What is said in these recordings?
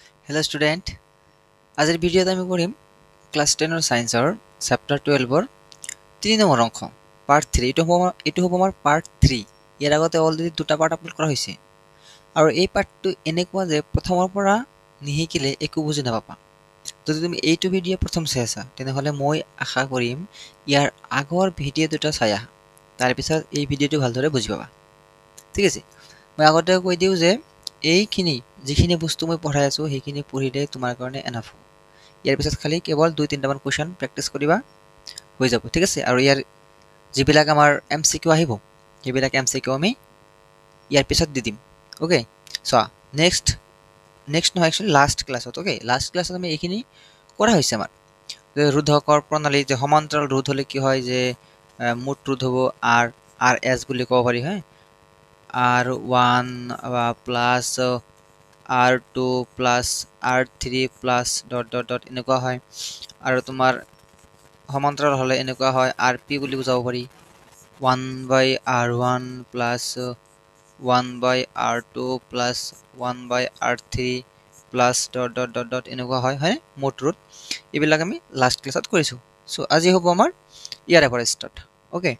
Hello student, আজিৰ ভিডিঅ'ত আমি কৰিম ক্লাছ 10 সায়েন্সৰ চেপ্টাৰ 12ৰ 3 নম্বৰ অংশ পাৰ্ট 3 এইটো হ'ব আমাৰ পাৰ্ট 3 ইয়াৰ আগতে অলৰেডি দুটা পাৰ্ট আপলোড কৰা হৈছে আৰু এই পাৰ্টটো এনেকুৱা যে প্ৰথমৰ পৰা নিহিকিলে একো বুজি নাপাবা যদি তুমি এইটো ভিডিঅ' প্ৰথম চাই আছা তেনেহ'লে মই আশা কৰিম ইয়াৰ আগৰ ভিডিঅ' দুটা চাই আহা তাৰ পিছত এই ভিডিঅ'টো ভালদৰে বুজি পাবা ঠিক আছে মই আগতে কৈ দিওঁ যে এইখিনি যিখিনি বস্তু মই পঢ়াই আছো সেইখিনি পঢ়িলে তোমাৰ কাৰণে এনাফ ইয়াৰ পিছত খালি কেৱল 2-3টা মান কোৱেশ্চন প্ৰেক্টিছ কৰিবা হৈ যাব ঠিক আছে আৰু ইয়াৰ যিবিলাক আমাৰ এমসিকিউ আহিব সেইবিলাক এমসিকিউ আমি ইয়াৰ পিছত দি দিম ওকে সো নেক্সট নহয় একচুয়ালি লাষ্ট ক্লাছত ওকে লাষ্ট ক্লাছত আমি এইখিনি কৰা হৈছে আমাৰ যে ৰোধকৰ প্ৰণালী যে সমান্তৰাল ৰোধ হলে কি হয় যে মুঠ ৰোধ হ'ব আৰ এস বুলি ক'ব পাৰি হয় R1 plus R2 plus R3 plus dot এনেকুৱা হয় আৰু তোমাৰ সমান্তৰাল হলে এনেকুৱা হয় RP বুলি বুজাব পাৰি 1/R1 plus 1/R2 plus 1/R3 plus dot এনেকুৱা হয় মুঠ ৰোধ এইবিলাক আমি লাষ্ট ক্লাছত কৰিছো সো আজি হ'ব আমাৰ ইয়াৰে পৰা ষ্টাৰ্ট ওকে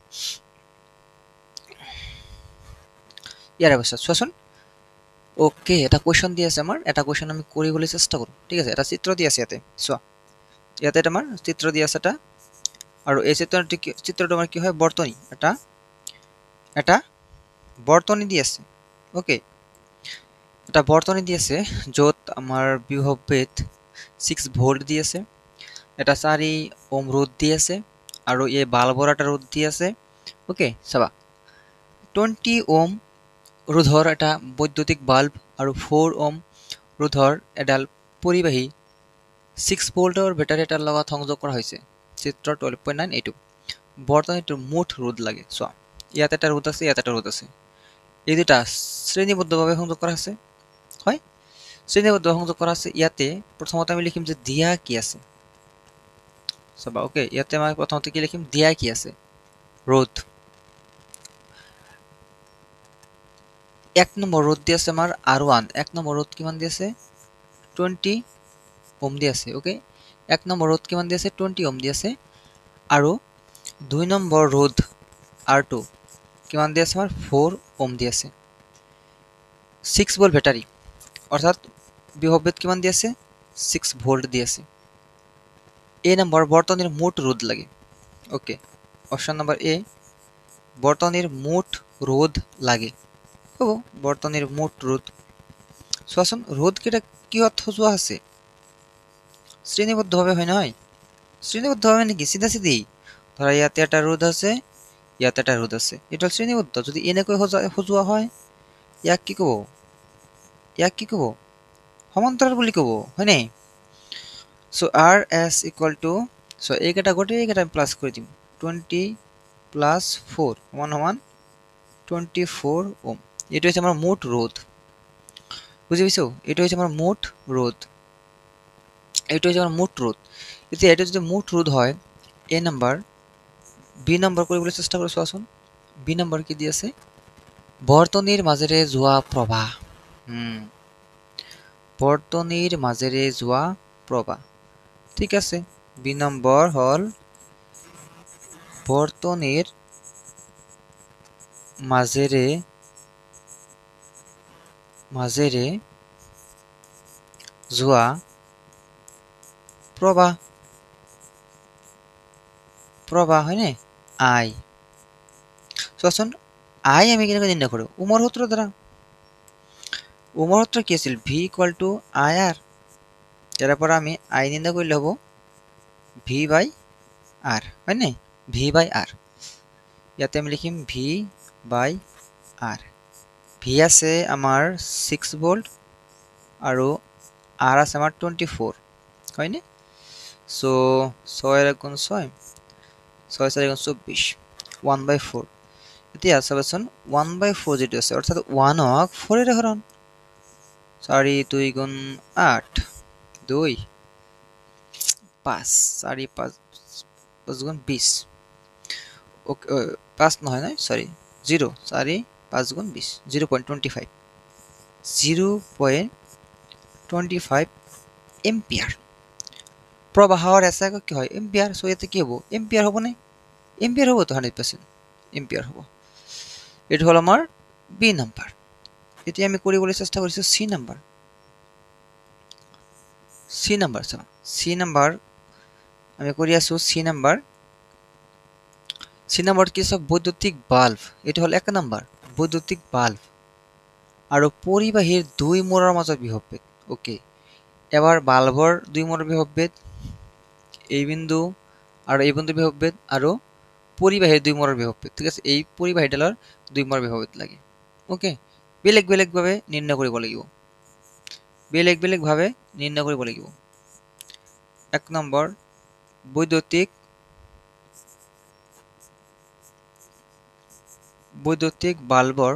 ইয়াৰে পিছত চোৱাচোন ওকে এটা কোৱেশ্চন দি আছে আমাৰ এটা কোৱেশ্চন আমি কৰিবলৈ চেষ্টা কৰো ঠিক আছে এটা চিত্ৰ দি আছে ইয়াতে চোৱা ইয়াতে তোমাৰ চিত্ৰ দি আছে এটা আৰু এই চিত্ৰটো আমাৰ কি হয় বৰ্তনী এটা বৰ্তনী দি আছে ওকে এটা বৰ্তনী দি আছে য'ত আমাৰ বিভৱভেদ 6 ভোল্ট দি আছে এটা 4 ওম ৰোধ দি আছে আৰু এই বাল্বৰ এটা ৰোধ দি আছে ওকে চাবা 20 ওম ৰোধৰ এটা বৈদ্যুতিক বাল্ব আৰু 4 ওম ৰোধৰ এডাল পৰিবাহী 6 ভোল্টৰ বেটাৰী এটাৰ লগত সংযোগ কৰা হৈছে চিত্ৰ 12.9 এইটো বৰ্তনীটোৰ মুঠ ৰোধ লাগে চোৱা ইয়াত এটা ৰোধ আছে ইয়াত এটা ৰোধ আছে এই দুটা শ্ৰেণীবদ্ধভাৱে সংযোগ কৰা আছে হয় শ্ৰেণীবদ্ধ সংযোগ কৰা আছে ইয়াতে প্ৰথমতে আমি লিখিম যে দিয়া কি আছে চাবা ওকে ইয়াতে আমি প্ৰথমতে কি লিখিম দিয়া কি আছে ৰোধ এক নম্বৰ ৰোধ দি আছে আমাৰ R1 এক নম্বৰ ৰোধ কিমান দি আছে 20 ওম দি আছে ওকে এক নম্বৰ ৰোধ কিমান দি আছে 20 ওম দি আছে আৰু দুই নম্বৰ ৰোধ R2 কিমান দি আছে আমাৰ 4 ওম দি আছে 6 ভোল্ট ব্যাটাৰি অৰ্থাৎ বিভবভেদ কিমান দি আছে 6 ভোল্ট দি আছে এ নম্বৰ বৰ্তনীৰ মুঠ ৰোধ লাগে ওকে অপশন নম্বৰ এ বৰ্তনীৰ মুঠ ৰোধ লাগে হ'ব বৰ্তনীৰ মুঠ ৰোধ চোৱাচোন ৰোধ কেইটা কিহত সজোৱা আছে শ্ৰেণীবদ্ধভাৱে হয় নহয় শ্ৰেণীবদ্ধভাৱে নেকি চিধা চিধি ধৰা ইয়াতে এটা ৰোধ আছে ইয়াতে এটা ৰোধ আছে এটা শ্ৰেণীবদ্ধ যদি এনেকৈ সজোৱা হয় ইয়াক কি ক'ব সমান্তৰাল বুলি ক'ব হয়নে so RS equal to so এইকেইটা গোটেইকেইটা প্লাস কৰি দিম 20 প্লাস 4 সমান সমান 24 ওম এইটো হৈছে আমাৰ মুঠ ৰোধ বুজি পাইছো এইটো হৈছে আমাৰ মুঠ ৰোধ এতিয়া এইটো যদি মুঠ ৰোধ হয় এ নম্বৰ বি নম্বৰ কৰিবলৈ চেষ্টা কৰি চোৱাচোন বি নম্বৰ কি দি আছে বৰ্তনীৰ মাজেৰে যোৱা প্ৰবাহ বৰ্তনীৰ মাজেৰে যোৱা প্ৰবাহ ঠিক আছে বি নম্বৰ হল বৰ্তনীৰ মাজেৰে যোৱা প্ৰবাহ হয়নে আই চোৱাচোন আই আমি কেনেকৈ নিৰ্ণয় কৰোঁ ওমৰ সূত্ৰৰ দ্বাৰা ওমৰ সূত্ৰ কি আছিল V equal to I R ইয়াৰ পৰা আমি আই নিৰ্ণয় কৰিলে হ'ব ভি বাই আৰ হয়নে ভি বাই আৰ ইয়াতে আমি লিখিম ভি বাই আৰ ভি আছে আমাৰ 6 ভোল্ট আৰু আৰ আছে আমাৰ 24 হয়নে সো 6 গুণ 6 6 4 গুণ 24 1/4 এতিয়া চাবচোন 1/4 যেটো আছে অৰ্থাৎ 1 ক 4 এৰে হৰণ 4 2 গুণ 8 2 5 4 5 গুণ 20 ওকে 5 নহয় নাই সরি 0 4 5 গুণ 20 0.25 25 এম্পিয়াৰ প্ৰবাহৰ এছ আই কি হয় এম্পিয়াৰ সো ইয়াতে কি হ'ব এম্পিয়াৰ হ'ব নে এম্পিয়াৰ হ'ব তো 100% এম্পিয়াৰ হ'ব এটো হল আমাৰ বি নাম্বাৰ এতিয়া আমি কৰিবলৈ চেষ্টা কৰিছো সি নাম্বাৰ চাও সি নাম্বাৰ আমি কৰি আছো সি নাম্বাৰ কি সব বৈদ্যুতিক বাল্ব এটো হল 1 নাম্বাৰ বৈদ্যুতিক বাল্ব আৰু পৰিবাহীৰ দুই মূৰৰ মাজত বিভবভেদ ওকে এবাৰ বাল্বৰ দুই মূৰৰ বিভবভেদ এই বিন্দু আৰু এই বিন্দু বিভবভেদ আৰু পৰিবাহীৰ দুই মূৰৰ বিভবভেদ ঠিক আছে এই পৰিবাহীডালৰ দুই মূৰৰ বিভবভেদ লাগে ওকে বেলেগ বেলেগ ভাবে নিৰ্ণয় কৰিব লাগিব বেলেগ বেলেগ ভাবে নিৰ্ণয় কৰিব লাগিব 1 নম্বৰ বৈদ্যুতিক বাল্বৰ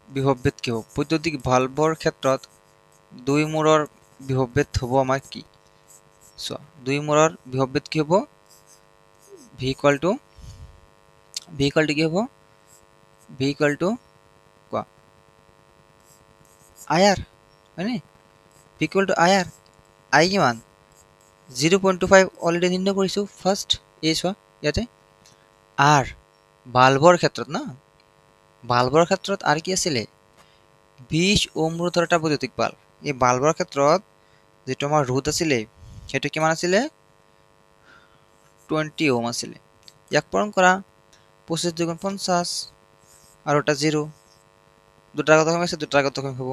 বিভবভেদ কি হ'ব বৈদ্যুতিক বাল্বৰ ক্ষেত্ৰত দুই মূৰৰ বিভবভেদ হ'ব আমাৰ কি সো দুই মূৰৰ বিভবভেদ কি হ'ব v ইকুয়াল টু কি হ'ব v ইকুয়াল টু কোৱা আইআৰ হয়নে v ইকুয়াল টু আইআৰ আই কিমান 0.25 অলৰেডি নিৰ্ণয় কৰিছো ফাৰ্স্ট এই চোৱা ইয়াতে আৰ বাল্বৰ ক্ষেত্ৰত না বাল্বৰ ক্ষেত্ৰত আৰ কি আছিল 20 ওহম ৰোধৰ এটা বৈদ্যুতিক বাল্ব এই বাল্বৰ ক্ষেত্ৰত যেটো আমাৰ ৰোধ আছিল হেতু কিমান আছিল 20 ওহম আছিল ইয়াক পূৰণ কৰা 25 দুগুণ 50 আৰু এটা 0 দুটাৰ কথা কম আছে দুটাৰ কথা কম হ'ব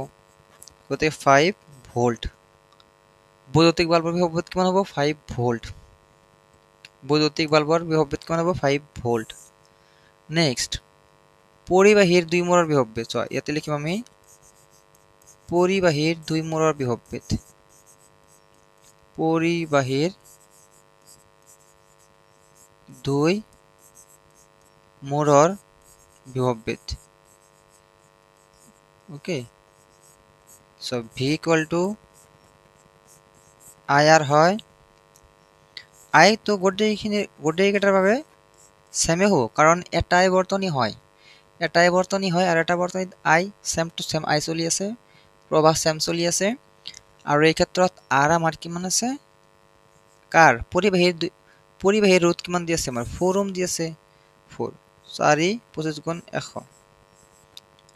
গতে 5 ভোল্ট বৈদ্যুতিক বাল্বৰ বিভবভেদ কিমান হ'ব 5 ভোল্ট বৈদ্যুতিক বাল্বৰ বিভবভেদ কিমান হ'ব 5 ভোল্ট নেক্সট পৰিবাহীৰ দুই মূৰৰ বিভবভেদ চোৱা ইয়াতে লিখিম আমি পৰিবাহীৰ দুই মূৰৰ বিভবভেদ পৰিবাহীৰ দুই মূৰৰ বিভবভেদ okay so v equal to IR হয় আই তো গোটেইকেইটাৰ বাবে সেমে হ'ব কাৰণ এটাই বৰ্তনী হয় আৰু এটা বৰ্তনীত আই সেম টু সেম আই চলি আছে প্ৰবাহ সেম চলি আছে আৰু এই ক্ষেত্ৰত আৰ আমাৰ কিমান আছে কাৰ পৰিবাহীৰ ৰোধ কিমান দি আছে আমাৰ 4 ওহম দি আছে 4 4 25 গুণ 100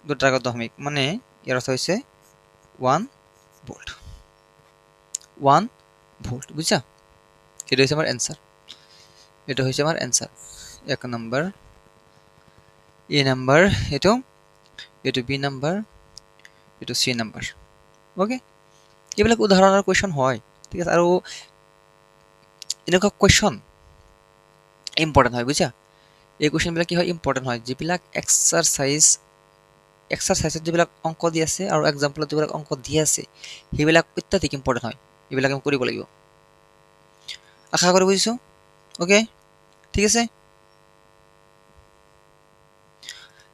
দুটাৰ দশমিক মানে ইয়াৰ অৰ্থ হৈছে 1 ভোল্ট বুঝছা এটা হচ্ছে আমার অ্যানসার 1 নাম্বার এ নাম্বার এটো বি নাম্বার এটো সি নাম্বার ওকে এইবিলাক উদাহৰণৰ কোৱেশ্চন হয় ঠিক আছে আৰু এনেকুৱা কোৱেশ্চন ইম্পৰ্টেন্ট হয় বুঝছা এই কোৱেশ্চন বিলাক কি হয় ইম্পৰ্টেন্ট হয় যিবিলাক এক্সাৰসাইজত যিবিলাক অংক দি আছে আৰু এক্সাম্পলত যিবিলাক অংক দি আছে সেইবিলাক অত্যাধিক ইম্পৰ্টেন্ট হয় এইবিলাক আমি কৰিব লাগিব আশা কৰি বুঝছো ওকে ঠিক আছে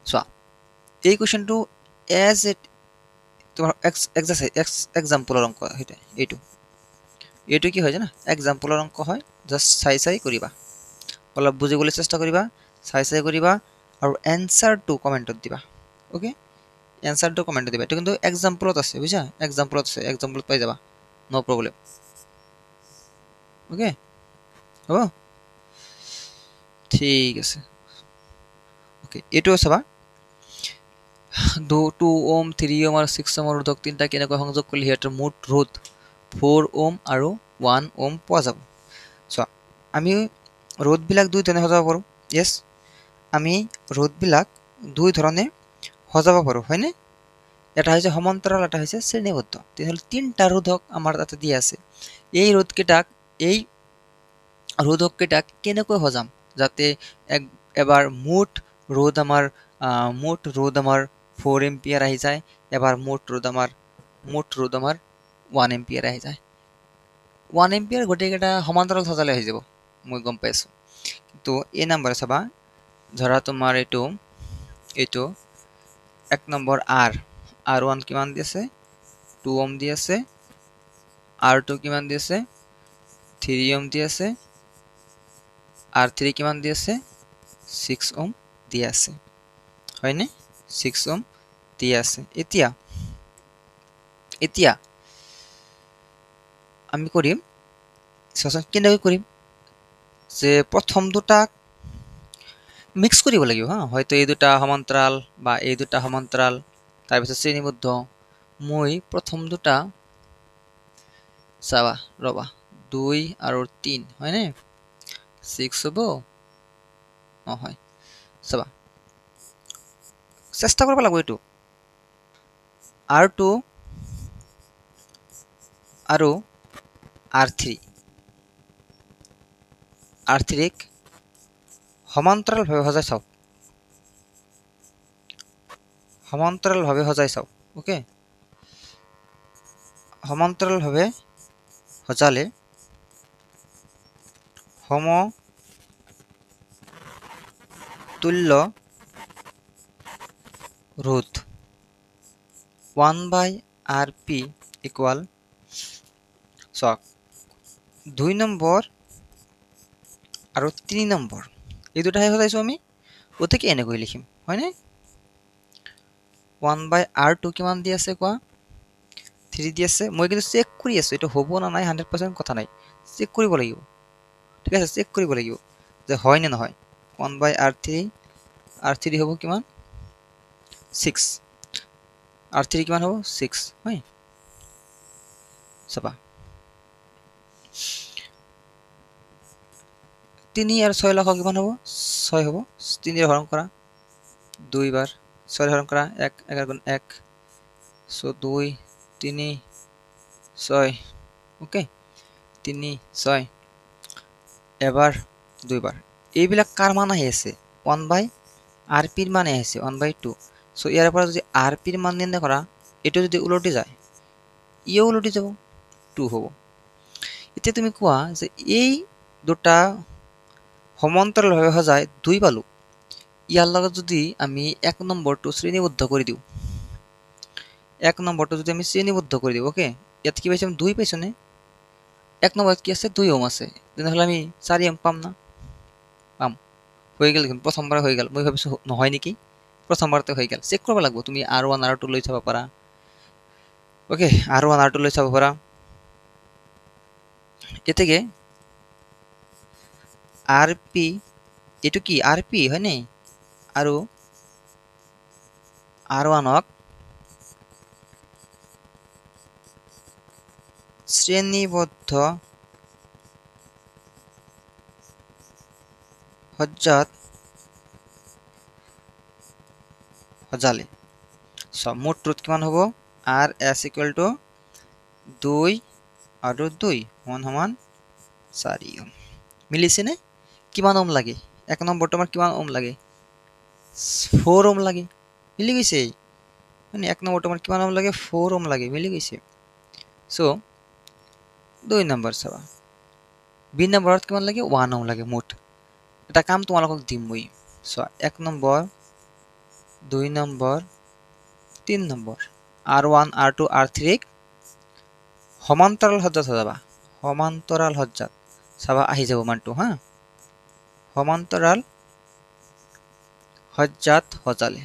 সো এই কোৱেশ্চনটো এজ ইট তোমাৰ এক্সাম্পলৰ অংক হইতে এইটো কি হয় জানা এক্সাম্পলৰ অংক হয় জাস্ট চাই কৰিবা অলপ বুজিবলৈ চেষ্টা কৰিবা চাই কৰিবা আৰু এনসাৰটো কমেন্টত দিবা ওকে এনসাৰটো কমেন্টত দিবা এটো কিন্তু এক্সাম্পলত আছে বুঝা এক্সাম্পলত পাই যাবা নো প্ৰবলেম ওকে হ'ব ঠিক আছে ওকে এটো চাবা 2 ওহম 3 ওহম আৰু 6 ওহমৰ ৰোধক তিনটা কেনেকৈ সংযোগ কৰিলে হেতৰ মুঠ ৰোধ 4 ওহম আৰু 1 ওহম পোৱা যাব সো আমি ৰোধ বিলাক দুই ধৰণে সজাব পাৰো यस আমি ৰোধ বিলাক দুই ধৰণে সজাব পাৰো হয়নে এটা হৈছে সমান্তৰাল এটা হৈছে শ্ৰেণীবদ্ধ তেহলে তিনটা ৰোধক আমাৰ তাতে দিয়া আছে এই ৰোধক কেইটাক কেনেকৈ সজাম যাতে এবাৰ মুঠ ৰোধ আমাৰ 4 এম্পিয়াৰ আহি যায় এবাৰ মুঠ ৰোধ আমাৰ 1 এম্পিয়াৰ আহি যায় 1 এম্পিয়াৰ গোটেইকেইটা সমান্তৰাল সজালে হৈ যাব মই গম পাইছো কিন্তু এই নাম্বাৰ চাবা ধৰা তোমাৰ এইটো 1 নম্বৰ R1 কিমান দি আছে 2 ওহম দি আছে R2 কিমান দি আছে 3 ওহম দি আছে R3 কিমান দি আছে 6 ওহম দি আছে হয়নে 6 ওহম দি আছে এতিয়া এতিয়া আমি কৰিম চোৱাচোন কেনেকৈ কৰিম যে প্ৰথম দুটাক মিক্স কৰিব লাগিব হা হয়তো এই দুটা সমান্তৰাল বা এই দুটা সমান্তৰাল তাৰপিছত শ্ৰেণীবদ্ধ মই প্ৰথম দুটা চাবা ৰবা 2 আৰু 3 হয়নে 6 হ'ব নহয় চাবা চেষ্টা কৰিব লাগিব এইটো R2 আৰু R3 ক সমান্তৰালভাৱে সজাই চাওক ওকে সমান্তৰালভাৱে সজালে সমতুল্য ৰোধ 1/RP ইকুয়াল চাওক 2 নম্বৰ আৰু 3 নম্বৰ এই দুটাহে সজাইছো আমি গতিকে এনেকৈ লিখিম হয়নে 1/R2 কিমান দি আছে কোৱা 3 দি আছে মই কিন্তু চেক কৰি আছো এটা হ'ব না নাই 100% কথা নাই চেক কৰিব লাগিব ঠিক আছে চেক কৰিব লাগিব যে হয় নে নহয় 1/R3 R3 হ'ব কিমান 6 R3 কিমান হ'ব 6 হয় চাবা 3 আৰু 6 লগাও কিমান হ'ব 6 হ'ব 3 ৰ হৰণ কৰা 2 বাৰ 6 ৰ হৰণ কৰা 1 11 গুণ 1 সো 2 3 6 ওকে 3 6 এবাৰ 2 বাৰ এইবিলাক কাৰ মান আহি আছে 1/RP ৰ মান আহি আছে 1/2 সো ইয়াৰ পৰা যদি RP ৰ মান নিৰ্ণয় কৰা এটো যদি উলটি যায় ইও উলটি যাব 2 হ'ব এতিয়া তুমি কোৱা যে এই দুটা সমান্তৰালভাৱে সজাই 2 পালো ইয়াৰ লগত যদি আমি 1 নম্বৰটো শ্ৰেণীবদ্ধ কৰি দিও 1 নম্বৰটো যদি আমি শ্ৰেণীবদ্ধ কৰি দিও ওকে ইয়াত কি পাইছো 2 পাইছো নে 1 নম্বৰত কি আছে 2 ওম আছে তেনেহলে আমি 4 ওম পাম না পাম হৈ গেল দেখোন প্ৰথমবাৰ হৈ গেল মই ভাবিছো নহয় নেকি প্ৰথমবাৰতে হৈ গেল চেক কৰিব লাগিব তুমি R1 R2 লৈ চাব পাৰা ওকে R1 R2 লৈ চাব পাৰা এতেকে RP এটো কি RP হয় নাই আৰু R1 ক শ্ৰেণীবদ্ধ সজ্জাত সজালে সো মোট ৰোধ কিমান হ'ব RS = 2 আৰু 2 সমান সমান 4 ওম মিলিছে নে কিমান ওম লাগে 1 নম্বৰটো আমাৰ কিমান ওম লাগে 4 ওম লাগে মিলি গৈছে মানে 1 নম্বৰটো আমাৰ কিমান ওম লাগে 4 ওম লাগে মিলি গৈছে সো 2 নম্বৰ চাবা বি নম্বৰত কিমান লাগে 1 ওম লাগে মুঠ এটা কাম তোমালোকক দিম মই so 1 number 2 number 3 number R1 R2 R3 সমান্তৰাল সজ্জাত সজাবা সমান্তৰাল সজ্জাত চাবা আহি যাব মানটো হা সমান্তৰাল সজ্জাত সজালে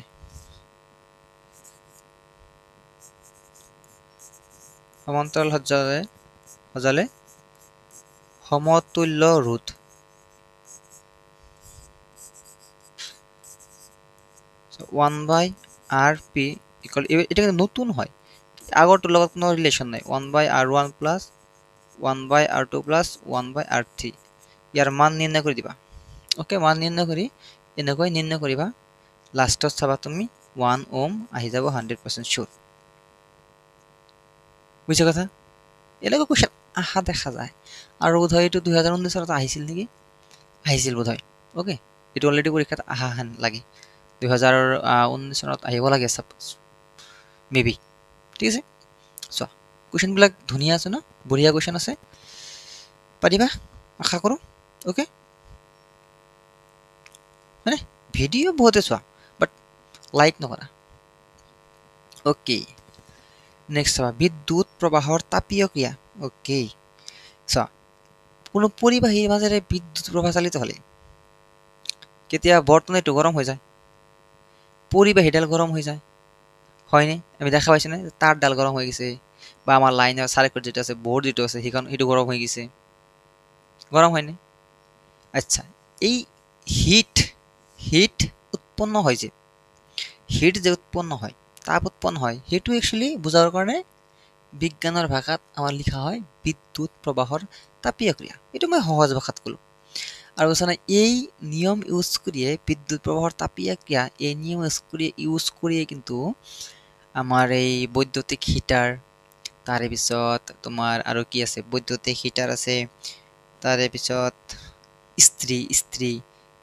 সমান্তৰাল সজালে সমতুল্য ৰোধ so 1/RP equal এটা কিন্তু নতুন হয় আগৰটোৰ লগত কোনো ৰিলেচন নাই 1/R1 plus 1/R2 plus 1/R3 ইয়াৰ মান নিৰ্ণয় কৰি দিবা ওকে মান নিৰ্ণয় কৰি এনেকৈ নিৰ্ণয় কৰিবা লাষ্টত চাবা তুমি 1 ওম আহি যাব 100% শিওৰ বুঝছো কথা এলাকা কোশ্চেন আহা দেখা যায় আৰু বোধহয় এইটো 2019 চনত আহিছিল নেকি আহিছিল বোধহয় ওকে এইটো অলৰেডি পৰীক্ষাত আহা হেন লাগে 2019 চনত আহিব লাগে সাপোজ মেবি ঠিক আছে সো কোশ্চেন বিলাক ধুনিয়া আছে না বঢ়িয়া কোশ্চেন আছে পাৰিবা আশা কৰো ওকে মানে ভিডিও বহুতে চোৱা বাট লাইক নকৰা ওকে নেক্সট চাবা বিদ্যুৎ প্ৰবাহৰ তাপীয় ক্ৰিয়া ওকে চোৱা কোনো পৰিবাহীৰ মাজেৰে বিদ্যুৎ প্ৰবাহ চালিত হলে কেতিয়া বৰ্তনীটো গৰম হৈ যায় পৰিবাহীডাল গৰম হৈ যায় হয়নে আমি দেখা পাইছো না তারডাল গরম হয়ে গেছে বা আমার লাইনের সার্কিট যেটা আছে বোর্ড যেটা আছে সেখানে এটা গরম হয়ে গেছে, গরম হয়নি। আচ্ছা, এই হিট হিট উৎপন্ন হয় যে, হিট যে উৎপন্ন হয়, তাপ উৎপন্ন হয়, সেইটো একচুয়ালি বোঝার কারণে বিজ্ঞানের ভাষাত আমার লিখা হয় বিদ্যুৎ প্রবাহর তাপীয় ক্রিয়া। এটা মই সহজ ভাষাত কলো। আর বলছে এই নিয়ম ইউজ করিয়ে বিদ্যুৎ প্রবাহর তাপীয় ক্রিয়া, এই নিয়ম ইউজ করিয়ে কিন্তু আমার এই বৈদ্যুতিক হিটার, তাৰে পিছত তোমাৰ আৰু কি আছে, বৈদ্যুতিক হিটাৰ আছে, তাৰে পিছত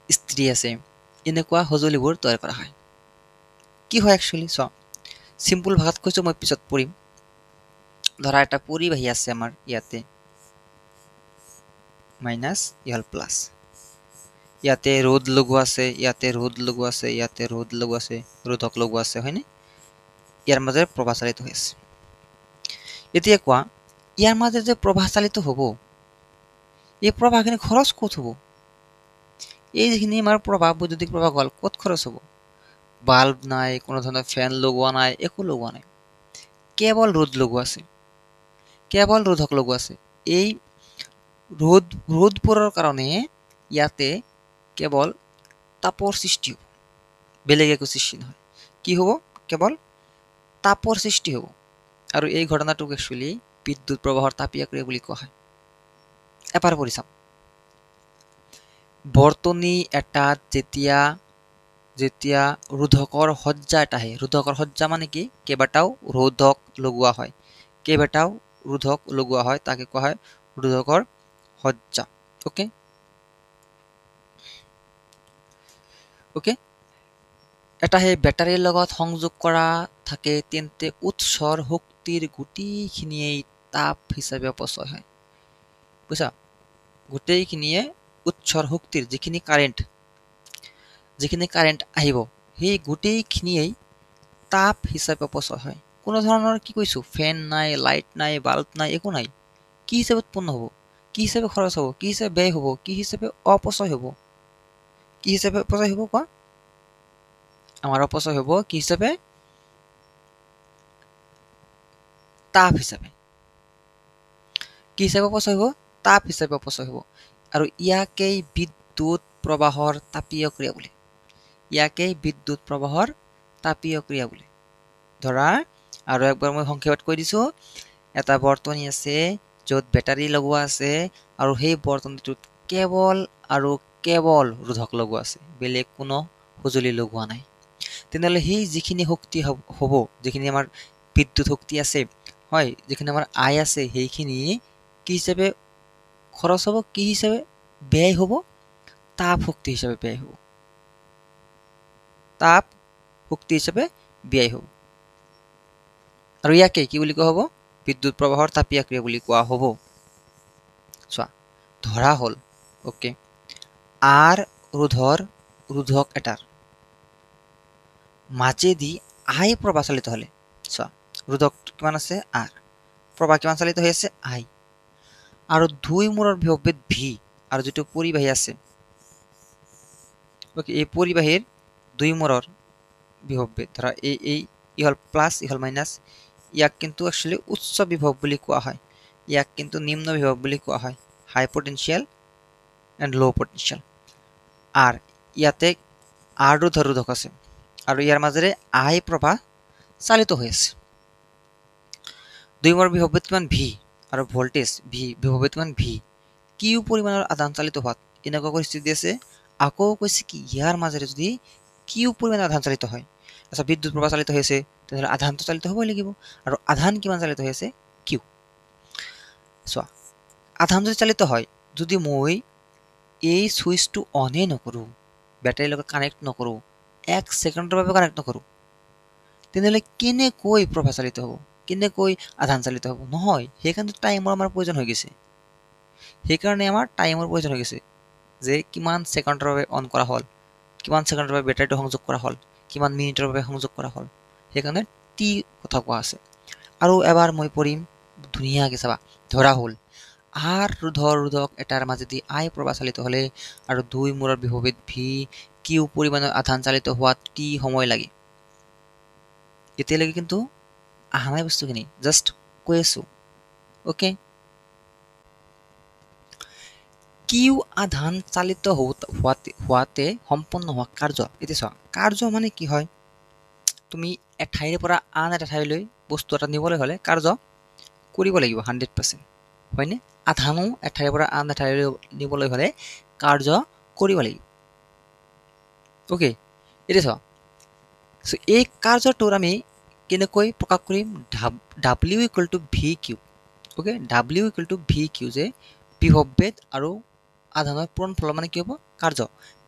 ইস্ত্ৰি আছে, এনেকুৱা সঁজুলিবোৰ তৈয়াৰ কৰা হয়। কি হয় একচুৱেলি চোৱা, চিম্পুল ভাষাত কৈছো, মই পিছত পঢ়িম। ধৰা এটা পৰিবাহী আছে আমাৰ ইয়াতে, মাইনাছ ইহল প্লাছ, ইয়াতে ৰোধ লগোৱা আছে, ইয়াতে ৰোধ লগোৱা আছে, ইয়াতে ৰোধ লগোৱা আছে, ৰোধক লগোৱা আছে, হয়নে? ইয়াৰ মাজেৰে প্ৰবাহ চালিত হৈ আছে। এতিয়া কোৱা, ইয়াৰ মাজে যে প্ৰবাহ চালিত হ'ব, এই প্ৰবাহখিনি খৰচ ক'ত হ'ব? এই যিখিনি আমাৰ প্ৰবাহ, বৈদ্যুতিক প্ৰবাহ হ'ল, ক'ত খৰচ হ'ব? বাল্ব নাই, কোনো ধৰণৰ ফেন লগোৱা নাই, একো লগোৱা নাই, কেৱল ৰোধ লগোৱা আছে, কেৱল ৰোধক লগোৱা আছে। এই ৰোধবোৰৰ কাৰণে ইয়াতে কেৱল তাপৰ সৃষ্টি হ'ব, বেলেগ একো সৃষ্টি নহয়। কি হ'ব? কেৱল তাপৰ সৃষ্টি হ'ব। আৰু এই ঘটনাটোক একচুৱেলি বিদ্যুৎ প্ৰবাহৰ তাপীয় ক্ৰিয়া বুলি কোৱা হয়। এবাৰ পঢ়ি চাম। বৰ্তনী এটাত যেতিয়া ৰোধকৰ সজ্জা এটা আহে, ৰোধকৰ সজ্জা মানে কি? কেইবাটাও ৰোধক লগোৱা হয়, কেইবাটাও ৰোধক লগোৱা হয়, তাকে কোৱা হয় ৰোধকৰ সজ্জা। ওকে ওকে এটা সেই বেটাৰীৰ লগত সংযোগ কৰা থাকে, তেন্তে উৎসৰ শক্তিৰ গোটেইখিনিয়েই তাপ হিচাপে অপচয় হয়। বুজা? গোটেইখিনিয়ে উৎসৰ শক্তিৰ যিখিনি কাৰেণ্ট আহিব, সেই গোটেইখিনিয়েই তাপ হিচাপে অপচয় হয়। কোনো ধৰণৰ, কি কৈছো, ফেন নাই, লাইট নাই, বাল্ব নাই, একো নাই। কি হিচাপে উৎপন্ন হ'ব? কি হিচাপে খৰচ হ'ব? কি হিচাপে ব্যয় হ'ব? কি হিচাপে অপচয় হ'ব? কি হিচাপে অপচয় হ'ব কোৱা? আমাৰ অপচয় হ'ব কি হিচাপে? তাপ হিচাপে। কি হিচাপে অপচয় হ'ব? তাপ হিচাপে অপচয় হ'ব। আৰু ইয়াকেই বিদ্যুৎ প্ৰবাহৰ তাপীয় ক্ৰিয়া বোলে। ইয়াকেই বিদ্যুৎ প্ৰবাহৰ তাপীয় ক্ৰিয়া বোলে। ধৰা আৰু একবাৰ মই সংক্ষেপত কৈ দিছো, এটা বৰ্তনী আছে য'ত বেটাৰী লগোৱা আছে, আৰু সেই বৰ্তনীটোত কেৱল আৰু কেৱল ৰোধক লগোৱা আছে, বেলেগ কোনো সঁজুলি লগোৱা নাই। তেনেহ'লে সেই যিখিনি শক্তি হ'ব, যিখিনি আমাৰ বিদ্যুৎ শক্তি আছে, হয়, যিখিনি আমাৰ আয় আছে, সেইখিনি কি হিচাপে খৰচ হ'ব? কি হিচাপে ব্যয় হ'ব? তাপ শক্তি হিচাপে ব্যয় হ'ব। তাপ শক্তি হিচাপে ব্যয় হ'ব। আৰু ইয়াকে কি বুলি কোৱা হ'ব? বিদ্যুৎ প্ৰবাহৰ তাপীয় ক্ৰিয়া বুলি কোৱা হ'ব। চোৱা, ধৰা হ'ল, ওকে, আৰ ৰোধক এটাৰ মাজেদি আই প্ৰবাহ চালিত হ'লে, চোৱা, ৰোধক কিমান আছে? আৰ। প্ৰবাহ কিমান চালিত হৈ আছে? আই। আৰু দুই মূৰৰ বিভৱভেদ ভি, আৰু যিটো পৰিবাহী আছে, ওকে, এই পৰিবাহীৰ দুই মূৰৰ বিভৱভেদ, ধৰা ই হ'ল প্লাছ, ই হ'ল মাইনাছ, ইয়াক কিন্তু একচুৱেলি উচ্চ বিভৱ বুলি কোৱা হয়, ইয়াক কিন্তু নিম্ন বিভৱ বুলি কোৱা হয়, হাই পটেনচিয়েল এণ্ড ল' পটেনচিয়েল। আৰ ইয়াতে আৰ ৰোধক আছে, আৰু ইয়াৰ মাজেৰে আই প্ৰবাহ চালিত হৈ আছে। দুই মূৰৰ বিভৱভেদ কিমান? ভি। আৰু ভল্টেজ ভি, বিভৱভেদ কিমান? ভি। কিউ পৰিমাণৰ আধান চালিত হোৱাত এনেকুৱা পৰিস্থিতি আছে, আকৌ কৈছে কি, ইয়াৰ মাজেৰে যদি কিউ পৰিমাণৰ আধান চালিত হয়, আচ্ছা, বিদ্যুৎ প্ৰবাহ চালিত হৈ আছে, তেনেহ'লে আধানটো চালিত হ'বই লাগিব। আৰু আধান কিমান চালিত হৈ আছে? কিউ। চোৱা, আধান যদি চালিত হয়, যদি মই এই সুইচটো অনেই নকৰোঁ, বেটাৰীৰ লগত কানেক্ট নকৰোঁ, 1 ছেকেণ্ডৰ বাবে কানেক্ট নকৰোঁ, তেনেহ'লে কেনেকৈ প্ৰবাহ চালিত হ'ব? কেনেকৈ আধান চালিত হ'ব? নহয়, সেইকাৰণে টাইমৰ আমাৰ প্ৰয়োজন হৈ গৈছে। সেইকাৰণে আমাৰ টাইমৰ প্ৰয়োজন হৈ গৈছে, যে কিমান ছেকেণ্ডৰ বাবে অন কৰা হ'ল, কিমান ছেকেণ্ডৰ বাবে বেটাৰীটো সংযোগ কৰা হ'ল, কিমান মিনিটৰ বাবে সংযোগ কৰা হ'ল, সেইকাৰণে টি কথা কোৱা আছে। আৰু এবাৰ মই পঢ়িম, ধুনীয়াকৈ চাবা। ধৰা হ'ল, আৰ ৰোধক এটাৰ মাজেদি আই প্ৰবাহ চালিত হ'লে, আৰু দুই মূৰৰ বিভৱভেদ ভি, কিউ পৰিমাণৰ আধান চালিত হোৱাত টি সময় লাগে। এতিয়ালৈকে কিন্তু অহা নাই বস্তুখিনি, জাষ্ট কৈ আছো ওকে কিউ আধান চালিত হোৱাতে সম্পন্ন হোৱা কাৰ্য এতিয়া চোৱা কাৰ্য মানে কি হয় তুমি এঠাইৰ পৰা আন এটা ঠাইলৈ বস্তু এটা নিবলৈ হ'লে কাৰ্য কৰিব লাগিব 100% হয়নে আধানো এঠাইৰ পৰা আন এঠাইলৈ নিবলৈ হ'লে কাৰ্য কৰিব লাগিব ওকে এতিয়া চোৱা সো এই কাৰ্যটোৰ আমি কেনেকৈ প্ৰকাশ কৰিম w equal to V Q okay w equal to V Q যে বিভৱবেদ আৰু আধানৰ পূৰণফল মানে কি হ'ব কাৰ্য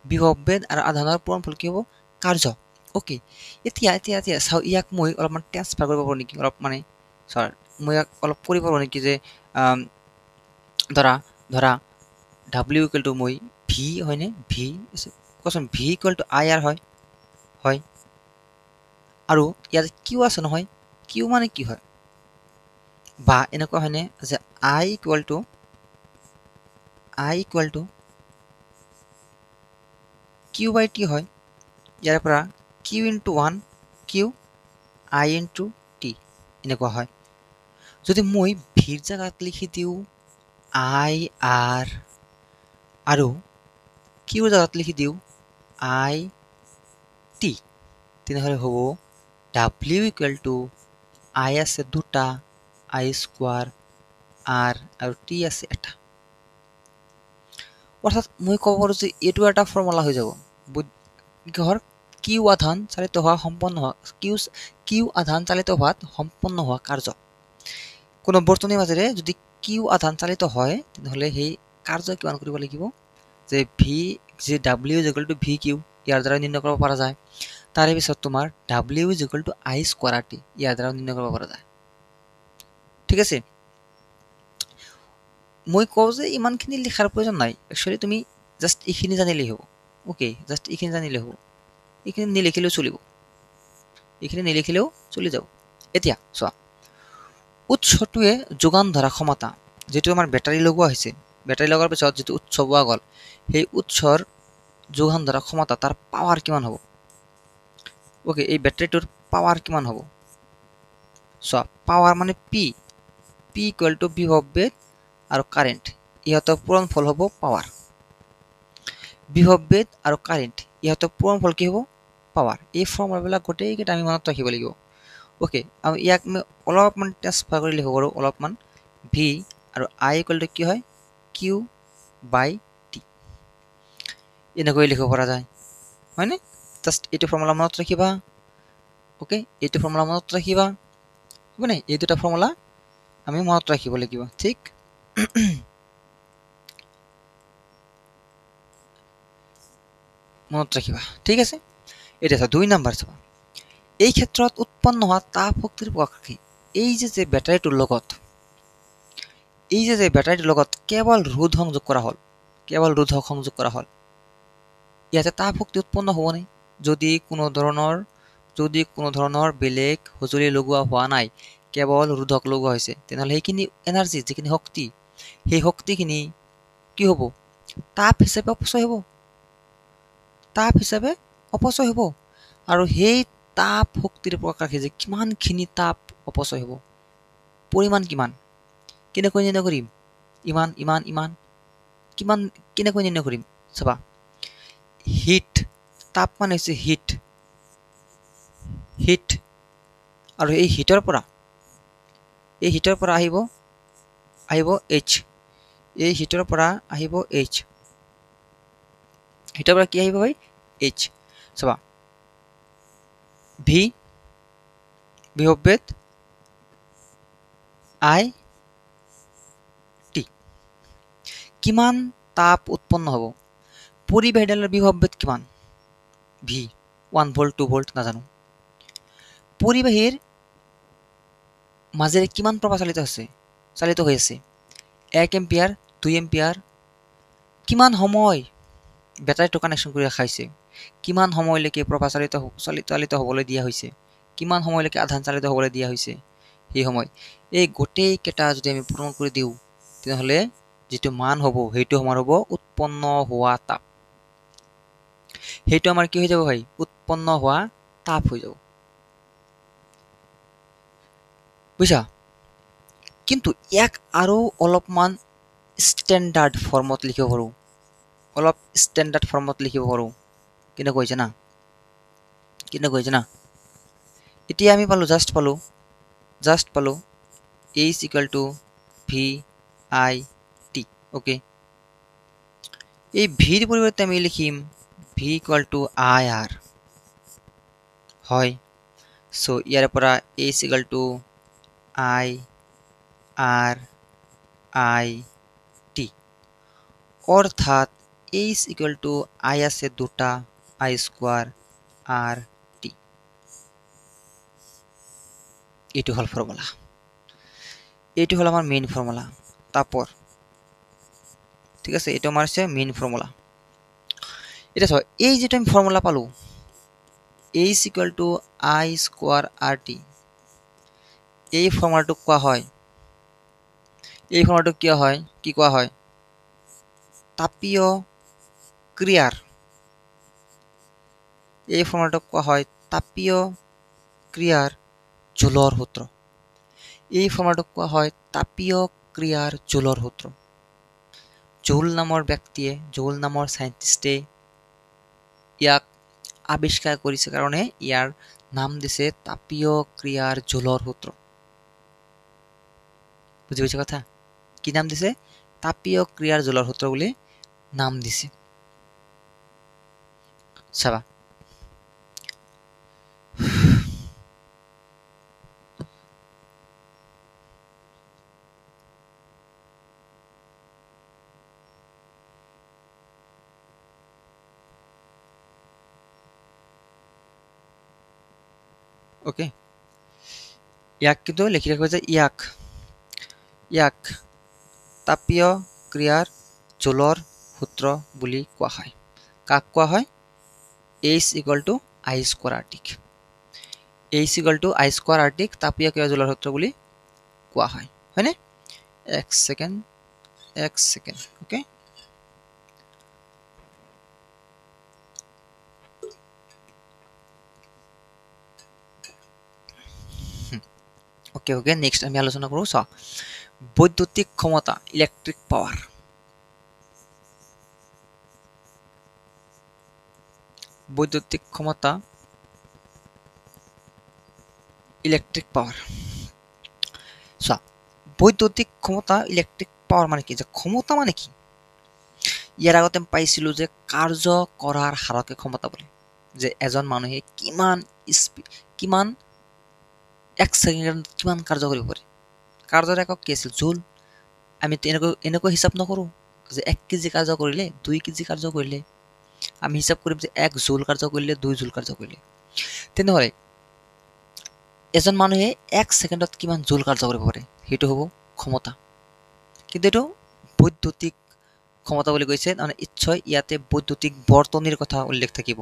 বিভৱবেদ আৰু আধানৰ পূৰণফল কি হ'ব কাৰ্য ওকে এতিয়া চাও ইয়াক মই অলপমান ট্ৰান্সফাৰ কৰিব পাৰো নেকি অলপ মানে সৰ মই ইয়াক অলপ কৰিব পাৰো নেকি যে ধৰা w ইকুৱেল টু মই ভি হয়নে ভি কোৱাচোন V equal to I R হয় আৰু ইয়াত কিউ আছে নহয় কিউ মানে কি হয় বা এনেকুৱা হয়নে যে I equal to Q by T হয় ইয়াৰ পৰা Q into 1 Q I into T এনেকুৱা হয় যদি মই ভিৰ জাগাত লিখি দিওঁ আই আৰ আৰু কিউৰ জাগাত লিখি দিওঁ আই টি তেনেহ'লে হ'ব w ইকুৱেল টু আই আছে দুটা আই স্কোৱাৰ আৰ আৰু টি আছে এটা অৰ্থাৎ মই ক'ব পাৰোঁ যে এইটো এটা ফৰ্মুলা হৈ যাব কিহৰ কিউ আধান চালিত হোৱা সম্পন্ন হোৱা কিউ আধান চালিত হোৱাত সম্পন্ন হোৱা কাৰ্য কোনো বৰ্তনীৰ মাজেৰে যদি কিউ আধান চালিত হয় তেনেহ'লে সেই কাৰ্য কিমান কৰিব লাগিব যে ভি যে w is equal to V Q ইয়াৰ দ্বাৰা নিৰ্ণয় কৰিব পৰা যায় তাৰে পিছত তোমাৰ w is equal to I square R T ইয়াৰ দ্বাৰা নিৰ্ণয় কৰিব পৰা যায় ঠিক আছে মই কওঁ যে ইমানখিনি লিখাৰ প্ৰয়োজন নাই একচুৱেলি তুমি জাষ্ট এইখিনি জানিলেই হ'ব ওকে জাষ্ট এইখিনি জানিলেই হ'ব এইখিনি নিলিখিলেও চলিব এইখিনি নিলিখিলেও চলি যাব এতিয়া চোৱা উৎসটোৱে যোগান ধৰা ক্ষমতা যেটো আমাৰ বেটাৰী লগোৱা হৈছে বেটাৰী লগাৰ পিছত যেটো উৎস পোৱা গ'ল সেই উৎসৰ যোগান ধৰা ক্ষমতা তাৰ পাৱাৰ কিমান হ'ব ওকে এই বেটাৰীটোৰ পাৱাৰ কিমান হ'ব চোৱা পাৱাৰ মানে পি ইকুৱেল টু বিভৱবেদ আৰু কাৰেণ্ট ইহঁতৰ পূৰণফল হ'ব পাৱাৰ বিভৱবেদ আৰু কাৰেণ্ট ইহঁতৰ পূৰণফল কি হ'ব পাৱাৰ এই ফৰ্মুলাবিলাক গোটেইকেইটা আমি মনত ৰাখিব লাগিব ওকে আমি ইয়াক আমি অলপমান ট্ৰান্সফাৰ কৰি লিখিব পাৰোঁ অলপমান ভি আৰু আই ইকুৱেল টু কি হয় কিউ বাই টি এনেকৈ লিখিব পৰা যায় হয়নে জাষ্ট এইটো ফৰ্মুলা মনত ৰাখিবা ওকে এইটো ফৰ্মুলা মনত ৰাখিবা হয়নে এই দুটা ফৰ্মুলা আমি মনত ৰাখিব লাগিব ঠিক মনত ৰাখিবা ঠিক আছে এটা আছে 2 নম্বৰ চাবা এই ক্ষেত্ৰত উৎপন্ন হোৱা তাপ শক্তিৰ প্ৰকাশ এই যে বেটাৰীটোৰ লগত কেৱল ৰোধ সংযোগ কৰা হ'ল ইয়াতে তাপ শক্তি উৎপন্ন হ'বনে যদি কোনো ধৰণৰ বেলেগ সঁজুলি লগোৱা হোৱা নাই কেৱল ৰোধক লগোৱা হৈছে তেনেহ'লে সেইখিনি এনাৰ্জি যিখিনি শক্তি সেই শক্তিখিনি কি হ'ব তাপ হিচাপে অপচয় হ'ব আৰু সেই তাপ শক্তিৰ প্ৰকাশে যে কিমানখিনি তাপ অপচয় হ'ব পৰিমাণ কিমান কেনেকৈ নিৰ্ণয় কৰিম কিমান কেনেকৈ নিৰ্ণয় কৰিম চাবা হিট তাপ মানে হৈছে হিট আৰু এই হিটৰ পৰা আহিব এইচ এই হিটৰ পৰা আহিব এইচ হিটৰ পৰা কি আহিব ভাই এইচ চাবা ভি বিভৱবেদ আই টি কিমান তাপ উৎপন্ন হ'ব পৰিবাহীডালৰ বিভৱবেদ কিমান ভি 1 ভোল্ট 2 ভোল্ট নাজানো পৰিবাহীৰ মাজেৰে কিমান প্ৰবাহ চালিত হৈ আছে 1 এম্পিয়াৰ 2 এম্পিয়াৰ কিমান সময় বেটাৰীটো কানেকশ্যন কৰি ৰখা হৈছে কিমান সময়লৈকে প্ৰবাহ চালিত হ'বলৈ দিয়া হৈছে কিমান সময়লৈকে আধান চালিত হ'বলৈ দিয়া হৈছে সেই সময় এই গোটেইকেইটা যদি আমি পূৰণ কৰি দিওঁ তেনেহ'লে যিটো মান হ'ব সেইটো আমাৰ হ'ব উৎপন্ন হোৱা তাপ সেইটো আমাৰ কি হৈ যাব ভাই উৎপন্ন হোৱা তাপ হৈ যাব বুজিছা কিন্তু ইয়াক আৰু অলপমান ষ্টেণ্ডাৰ্ড ফৰ্মত লিখিব পাৰোঁ, অলপ ষ্টেণ্ডাৰ্ড ফৰ্মত লিখিব পাৰোঁ। কেনেকৈ হৈছে না, কেনেকৈ হৈছে না, এতিয়া আমি জাষ্ট পালোঁ H equal to V I T. Okay, এই ভিৰ পৰিৱৰ্তে আমি লিখিম V equal to I R. হয়, চ' ইয়াৰ পৰা H equal to I R I T, অৰ্থাৎ এইচ ইকুৱেল টু আই আছে দুটা, আই স্কোৱাৰ আৰ টি। এইটো হ'ল ফৰ্মুলা, এইটো হ'ল আমাৰ মেইন ফৰ্মুলা তাপৰ। ঠিক আছে, এইটো আমাৰ হৈছে মেইন ফৰ্মুলা। এতিয়া চাওক, এই যিটো আমি ফৰ্মুলা পালোঁ H equal to I square R T, এই ফৰ্মুলাটোক কোৱা হয়, এই ফৰ্মুলাটোক কি হয়, কি কোৱা হয়, তাপীয় ক্ৰিয়াৰ, এই ফৰ্মুলাটোক কোৱা হয় তাপীয় ক্ৰিয়াৰ জোলৰ সূত্ৰ। এই ফৰ্মুলাটোক কোৱা হয় তাপীয় ক্ৰিয়াৰ জোলৰ সূত্ৰ। জোল নামৰ ব্যক্তিয়ে, জোল নামৰ চাইণ্টিষ্টে ইয়াক আৱিষ্কাৰ কৰিছে কাৰণে ইয়াৰ নাম দিছে তাপীয় ক্ৰিয়াৰ জোলৰ সূত্ৰ। বুজি পাইছে কথা, কি নাম দিছে, তাপীয় ক্ৰিয়াৰ জোলৰ সূত্ৰ বুলি নাম দিছে। চাবা, অ'কে, ইয়াক কিন্তু লিখি ৰাখিব যে ইয়াক তাপীয় ক্ৰিয়াৰ জোলৰ সূত্ৰ বুলি কোৱা হয়। কাক কোৱা হয়, H equal to I square R টিক, H equal to I square R টিক তাপীয় ক্ৰিয়াৰ জোলৰ সূত্ৰ বুলি কোৱা হয়, হয়নে? এক ছেকেণ্ড, অ'কে। অ'কে, নেক্সট আমি আলোচনা কৰোঁ, চাওঁ বৈদ্যুতিক ক্ষমতা, ইলেক্ট্ৰিক পাৱাৰ। বৈদ্যুতিক ক্ষমতা, ইলেক্ট্ৰিক পাৱাৰ। চোৱা, বৈদ্যুতিক ক্ষমতা, ইলেক্ট্ৰিক পাৱাৰ মানে কি, যে ক্ষমতা মানে কি, ইয়াৰ আগতে আমি পাইছিলোঁ যে কাৰ্য কৰাৰ হাৰকে ক্ষমতা বোলে, যে এজন মানুহে কিমান এক ছেকেণ্ডত কিমান কাৰ্য কৰিব পাৰে। কাৰ্যৰ একক কি আছিল, জুল। আমি এনেকৈ হিচাপ নকৰোঁ যে 1 কেজি কাৰ্য কৰিলে, 2 কেজি কাৰ্য কৰিলে, আমি হিচাপ কৰিম যে 1 জুল কাৰ্য কৰিলে, 2 জুল কাৰ্য কৰিলে। তেনেহ'লে এজন মানুহে 1 ছেকেণ্ডত কিমান জুল কাৰ্য কৰিব পাৰে, সেইটো হ'ব ক্ষমতা। কিন্তু এইটো বৈদ্যুতিক ক্ষমতা বুলি কৈছে, মানে নিশ্চয় ইয়াতে বৈদ্যুতিক বৰ্তনীৰ কথা উল্লেখ থাকিব,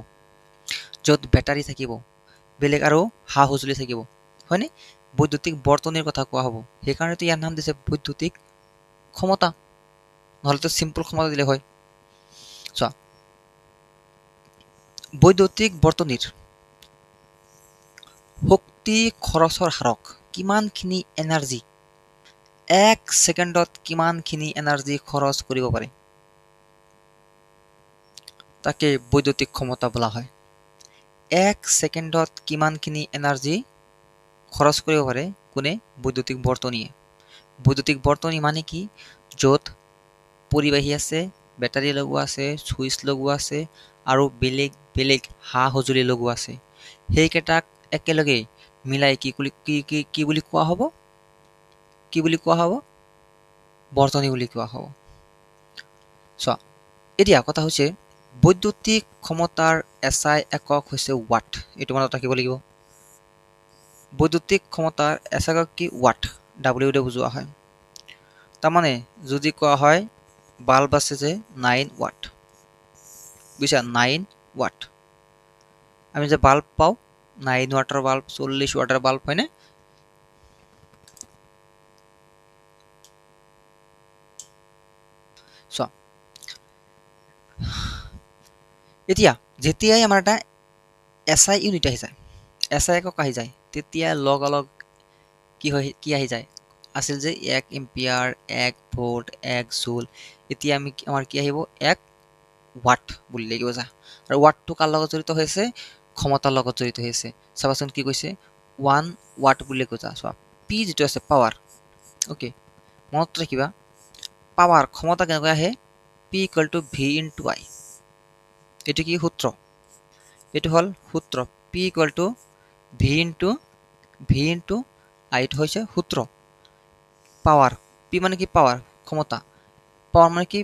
য'ত বেটাৰী থাকিব, বেলেগ আৰু সা সঁজুলি থাকিব, হয়নে? বৈদ্যুতিক বৰ্তনীৰ কথা কোৱা হ'ব, সেইকাৰণেতো ইয়াৰ নাম দিছে বৈদ্যুতিক ক্ষমতা, নহ'লেতো চিম্পল ক্ষমতা দিলে হয়। চোৱা, বৈদ্যুতিক বৰ্তনীৰ শক্তি খৰচৰ হাৰক, কিমানখিনি এনাৰ্জি, 1 ছেকেণ্ডত কিমানখিনি এনাৰ্জি খৰচ কৰিব পাৰে, তাকে বৈদ্যুতিক ক্ষমতা বোলা হয়। 1 ছেকেণ্ডত কিমানখিনি এনাৰ্জি খৰচ কৰিব পাৰে কোনে, বৈদ্যুতিক বৰ্তনীয়ে। বৈদ্যুতিক বৰ্তনী মানে কি, য'ত পৰিবাহী আছে, বেটাৰী লগোৱা আছে, চুইচ লগোৱা আছে আৰু বেলেগ বেলেগ সা সঁজুলি লগোৱা আছে, সেইকেইটাক একেলগে মিলাই কি বুলি কোৱা হ'ব, কি বুলি কোৱা হ'ব, বৰ্তনী বুলি কোৱা হ'ব। চোৱা, এতিয়া কথা হৈছে বৈদ্যুতিক ক্ষমতাৰ SI একক হৈছে ৱাট, এইটো মনত ৰাখিব লাগিব। বৈদ্যুতিক ক্ষমতাৰ SI একক কি, ৱাট, W দিয়ে বুজোৱা হয়। তাৰমানে যদি কোৱা হয় বাল্ব আছে যে 9 ৱাট, বুজিছা, 9 ৱাট, আমি যে বাল্ব পাওঁ 9 ৱাটৰ বাল্ব, 40 ৱাটৰ বাল্ব, হয়নে? চোৱা, এতিয়া যেতিয়াই আমাৰ এটা SI ইউনিট আহি যায়, SI একক আহি যায়, তেতিয়া লগালগ কি আহি যায়, আছিল যে 1 এম্পিয়াৰ 1 ভোল্ট 1 জুল এতিয়া আমাৰ কি আহিব 1 ওয়াট বুলি লাগিব যা আৰু ওয়াটটো কাৰ লগত জড়িত হৈছে ক্ষমতাৰ লগত জড়িত হৈছে চাবাচোন কি কৈছে 1 ওয়াট বুলি কৈছা চোৱা পি যেটো আছে পাৱাৰ ওকে মনত ৰাখিবা পাৱাৰ ক্ষমতা কেনেকৈ আহে P = V * I এটো কি সূত্র এটো হল সূত্র P = V * I এটো হৈছে সূত্র পাওয়ার P মানে কি পাওয়ার ক্ষমতা পাওয়ার মানে কি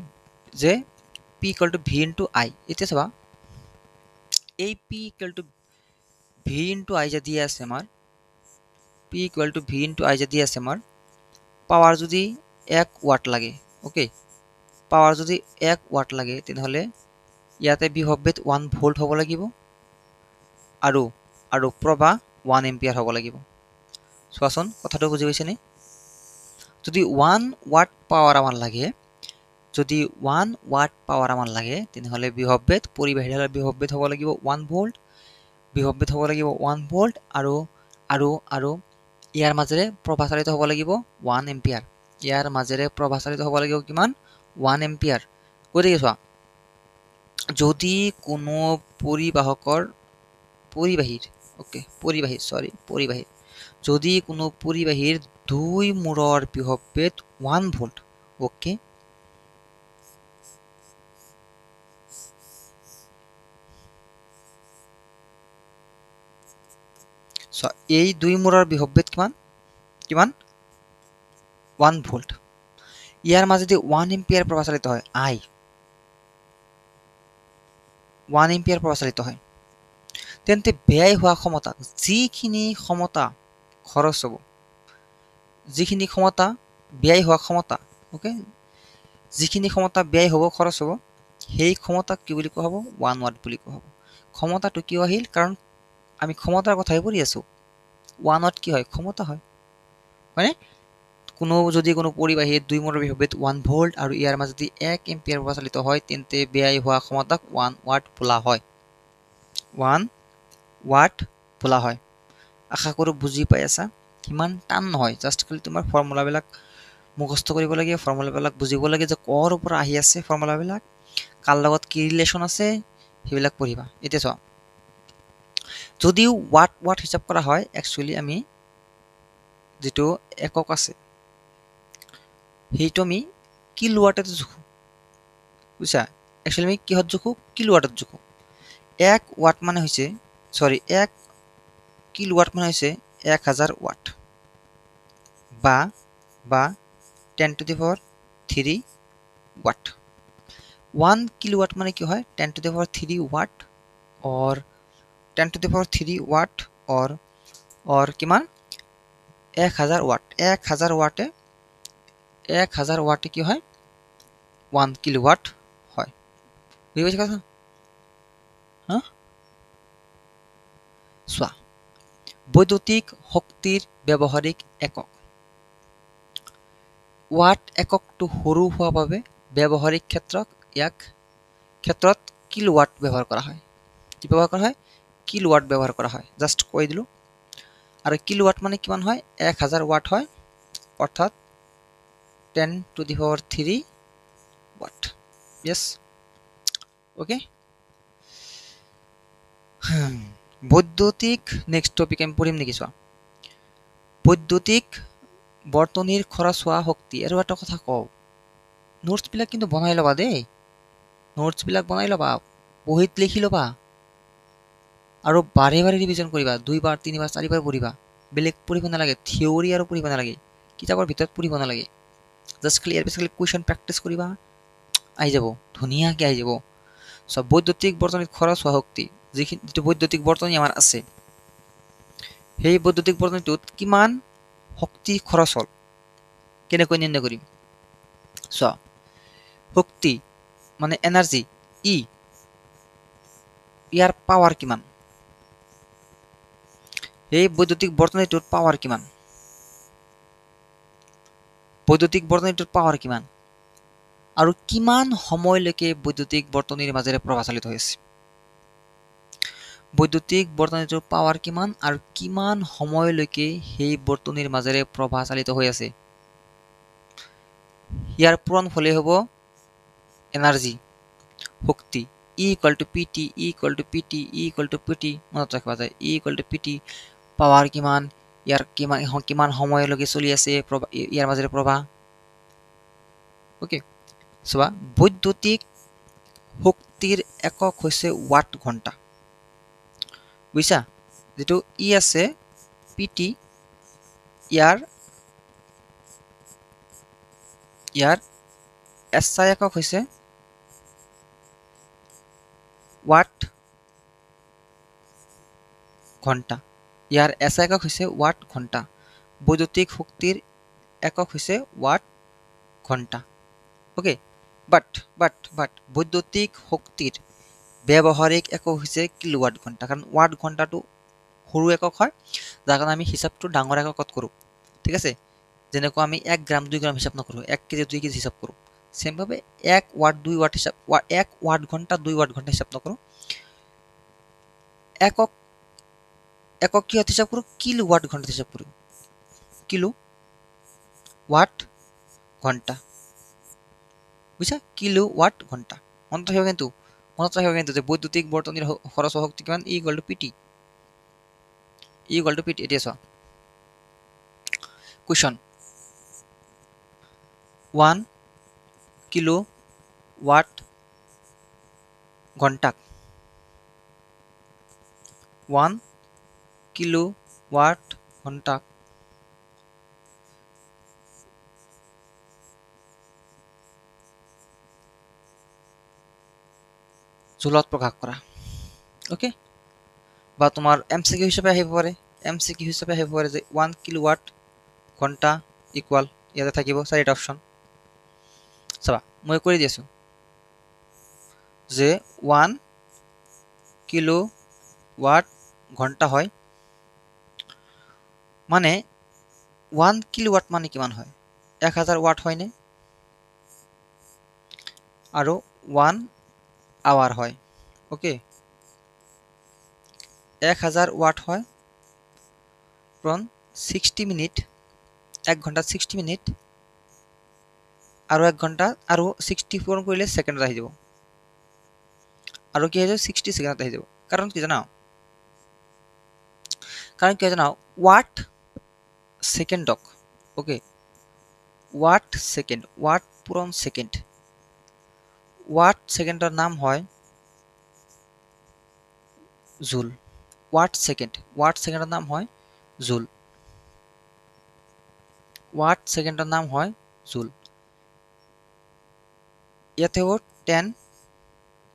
যে P = V * I এতিয়া চাবা এই P = V * I যে দিয়া আছে আমাৰ P = V * I যে দিয়া আছে আমাৰ পাওয়াৰ যদি 1 ওয়াট লাগে ওকে পাওয়াৰ যদি 1 ওয়াট লাগে তেনহলে ইয়াতে বিভৱবেদ 1 ভোল্ট হ'ব লাগিব আৰু প্ৰবাহ 1 এম্পিয়াৰ হ'ব লাগিব চোৱাচোন কথাটো বুজি পাইছেনে যদি 1 ওয়াট পাওয়াৰ আমাৰ লাগে যদি 1 ওয়াট পাওয়াৰ আমাৰ লাগে তেনহলে বিভৱবেদ পৰিবাহীৰ বিভৱবেদ হ'ব লাগিব 1 ভোল্ট বিভৱবেদ হ'ব লাগিব 1 ভোল্ট আৰু ইয়াৰ মাজেৰে প্ৰবাহ চালিত হ'ব লাগিব 1 এম্পিয়াৰ ইয়াৰ মাজেৰে প্ৰবাহ চালিত হ'ব লাগিব কিমান 1 এম্পিয়াৰ গতিকে চোৱা যদি কোনো পৰিবাহীৰ যদি কোনো পৰিবাহীৰ দুই মূৰৰ বিভৱবেদ 1 ভোল্ট ওকে সো এই দুই মূৰৰ বিভৱবেদ কিমান 1 ভোল্ট ইয়াৰ মাজেদি 1 এম্পিয়াৰ প্ৰবাহ চালিত হয় I 1 এম্পিয়াৰ প্ৰবাহ চালিত হয় তেন্তে ব্যয় হোৱা ক্ষমতা যিখিনি ক্ষমতা খৰচ হ'ব যিখিনি ক্ষমতা ব্যয় হোৱা ক্ষমতা ওকে যিখিনি ক্ষমতা ব্যয় হ'ব খৰচ হ'ব সেই ক্ষমতা কি বুলি কোৱা হ'ব 1 ওয়াট বুলি কোৱা হ'ব ক্ষমতাটো কিয় আহিল কাৰণ আমি ক্ষমতাৰ কথাই পঢ়ি আছো 1 ওয়াট কি হয় ক্ষমতা হয় মানে যদি কোনো পৰিবাহীৰ দুই মূৰৰ বিভৱবেদ 1 ভোল্ট আৰু ইয়াৰ মাজেদি 1 এম্পিয়াৰ প্ৰবাহ চালিত হয় তেন্তে ব্যয় হোৱা ক্ষমতাক 1 ওয়াট বোলা হয় 1 ওয়াট বোলা হয় আশা কৰো বুজি পাই আছা কিমান টান নহয় জাস্ট খালি তোমাৰ ফৰ্মুলাবিলাক মুখস্থ কৰিব লাগে ফৰ্মুলাবিলাক বুজিব লাগে যে কৰ পৰা আহি আছে ফৰ্মুলাবিলাক কাৰ লগত কি ৰিলেচন আছে সেইবিলাক পঢ়িবা এতিয়া চোৱা যদিও ওয়াট হিসাব কৰা হয় একচুয়ালি আমি যেটো একক আছে সেইটো আমি কিলোৱাটত জোখো বুঝছা একচুয়ালি আমি কিহত জোখো কিলোৱাটত জোখো 1 ওয়াট মানে হৈছে 1 কিলোৱাট মানে হৈছে 1000 ওয়াট বা 10 to the power 3 watt 1 kilowatt মানে কি হয় 10 to the power 3 watt or 10 to the power 3 watt or কিমান 1000 ওয়াট 1000 ওয়াটে কি হয় 1 কিলোৱাট হয় বুজি পাইছা কথা হ্যাঁ সোয়া বৈদ্যুতিক শক্তিৰ ব্যৱহাৰিক একক ওয়াট এককটো সৰু হোৱা বাবে ব্যৱহাৰিক ক্ষেত্ৰত কিলোৱাট ব্যৱহাৰ কৰা হয় কি ব্যৱহাৰ কৰা হয় কিলোৱাট ব্যৱহাৰ কৰা হয় জাস্ট কৈ দিলো আৰু কিলোৱাট মানে কিমান হয় 1000 ওয়াট হয় অৰ্থাৎ 10 to the power 3 watt yes okay বৈদ্যুতিক নেক্সট টপিক আমি পঢ়িম নেকি চোৱা বৈদ্যুতিক বৰ্তনীৰ খৰচ হোৱা শক্তি আৰু এটা কথা কও নোটস বিলাক কিন্তু বনাই লবা দেই নোটস বিলাক বনাই লবা বহিত লিখি লবা আৰু বাৰে বাৰে ৰিভিজন কৰিবা 2 বাৰ 3 বাৰ 4 বাৰ পঢ়িবা বেলেগ পঢ়িব নালাগে থিওৰি আৰু পঢ়িব নালাগে কিতাপৰ ভিতৰত পঢ়িব নালাগে just clear basically question practice কৰিবা আহি যাব ধুনিয়াকৈ আহি যাব সব বৈদ্যুতিক বৰ্তনীত খৰচ হোৱা শক্তি যিটো বৈদ্যুতিক বৰ্তনী আমাৰ আছে সেই বৈদ্যুতিক বৰ্তনীটোত কিমান শক্তি খৰচ হল কেনেকৈ নিৰ্ণয় কৰিম সো শক্তি মানে এনাৰ্জি ইয়াৰ পাৱাৰ কিমান এই বৈদ্যুতিক বৰ্তনীটোৰ পাৱাৰ কিমান আৰু কিমান সময়লৈকে বৈদ্যুতিক বৰ্তনীৰ মাজেৰে প্ৰবাহ চালিত হৈ আছে বৈদ্যুতিক বৰ্তনীটোৰ পাৱাৰ কিমান আৰু কিমান সময়লৈকে সেই বৰ্তনীৰ মাজেৰে প্ৰবাহ চালিত হৈ আছে ইয়াৰ পূৰণ হ'লে হ'ব এনাৰ্জি শক্তি E equal to P T E equal to P T E equal to P T মনত ৰাখিব যায় E equal to P T power কিমান ইয়াৰ কিমান সময়লৈকে চলি আছে ইয়াৰ মাজেৰে প্ৰবাহ ওকে চোৱা বৈদ্যুতিক শক্তিৰ একক হৈছে ৱাট ঘণ্টা বুজিছা যেটো ই আছে পিটি ইয়াৰ এসআই একক হৈছে ৱাট ঘণ্টা ইয়াৰ এসআই একক হৈছে ৱাট ঘণ্টা বৈদ্যুতিক শক্তিৰ একক হৈছে ৱাট ঘণ্টা ওকে বাট বৈদ্যুতিক শক্তিৰ ব্যৱহাৰিক একক হৈছে কিলোৱাট ঘণ্টা কাৰণ ৱাট ঘণ্টাটো সৰু একক হয় যাৰ কাৰণে আমি হিচাপটো ডাঙৰ এককত কৰোঁ ঠিক আছে যেনেকৈ আমি 1 গ্ৰাম 2 গ্ৰাম হিচাপ নকৰোঁ 1 কেজি 2 কেজি হিচাপ কৰোঁ সেমভাবে 1 ওয়াট 2 ওয়াট হিসাব 1 ওয়াট ঘন্টা 2 ওয়াট ঘন্টা হিসাব নকৰোঁ একক কি হিসাব কৰোঁ কিলো ওয়াট ঘন্টা হিসাব কৰোঁ কিলো ওয়াট ঘন্টা বুঝা কিলো ওয়াট ঘন্টা মনত ৰাখিব কিন্তু যে বৈদ্যুতিক বৰ্তনীৰ খৰচ শক্তি কিমান ই ইকুৱেল টু পিটি এতিয়া চোৱা কুৱেশ্যন 1 কিলো ওয়াট ঘন্টা 1 কিলো ওয়াট ঘন্টা জুলত প্ৰকাশ কৰা ওকে বা তোমাৰ এমসিকিউ হিচাপে আহিব পাৰে যে 1 কিলোৱাট ঘন্টা ইকুয়াল ইয়াতে থাকিব চাৰিটা অপচন চাবা মই কৰি দিছো যে 1 কিলোৱাট ঘন্টা হয় মানে 1 কিলোৱাট মানে কিমান হয় 1000 ওয়াট হয় নে আৰু 1 আৱাৰ হয় ওকে 1000 ওয়াট হয় ফ্ৰম 60 মিনিট 1 ঘন্টা 60 মিনিট আৰু 1 ঘন্টা আৰু 60 পূৰণ কৰিলে সেকেন্ডত আহি যাব আৰু কি হৈ যাব 60 সেকেন্ডত আহি যাব কাৰণ কি জানা ওয়াট সেকেন্ডক ওকে ওয়াট সেকেন্ড ওয়াট পূৰণ সেকেন্ড ওয়াট সেকেন্ডৰ নাম হয় জুল ওয়াট সেকেন্ডৰ নাম হয় জুল ওয়াট সেকেন্ডৰ নাম হয় জুল ইয়াতে 10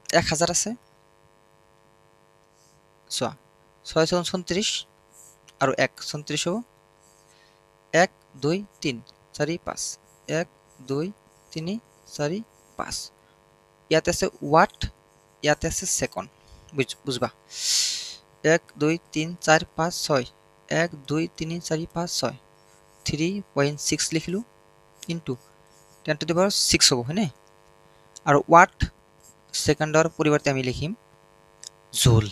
1000 আছে চোৱা 636 আৰু 1 36 হ'ব 1 2 3 4 5 1 2 3 4 5 ইয়াতে আছে ওয়াট ইয়াতে আছে সেকেন্ড বুঝবা 1 2 3 4 5 6 1 2 3 4 5 6 3.6 লিখিলো ইনটু 10 to the power 6 হ'ব হয়নে আৰু ওয়াট সেকেন্ডৰ পৰিৱৰ্তে আমি লিখিম জুল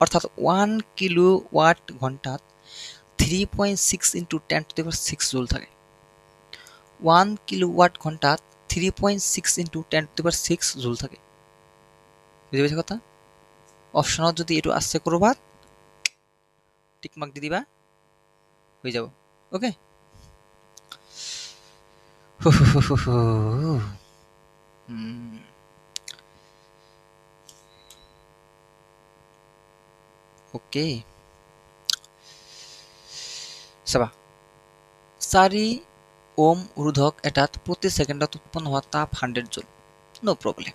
অৰ্থাৎ 1 কিলো ওয়াট ঘন্টাত 3.6 into 10 to the power 6 জুল থাকে 1 কিলো ওয়াট ঘন্টাত 3.6 into 10 to the power 6 জুল থাকে বুঝি পাইছা কথা অপশনত যদি এটো আছে কৰবাত টিক মাৰ্ক দি দিবা হৈ যাব ওকে ওকে চাবা 4 ওম ৰোধক এটাত প্ৰতি সেকেন্ডত উৎপন্ন হোৱা তাপ 100 জুল নো প্ৰবলেম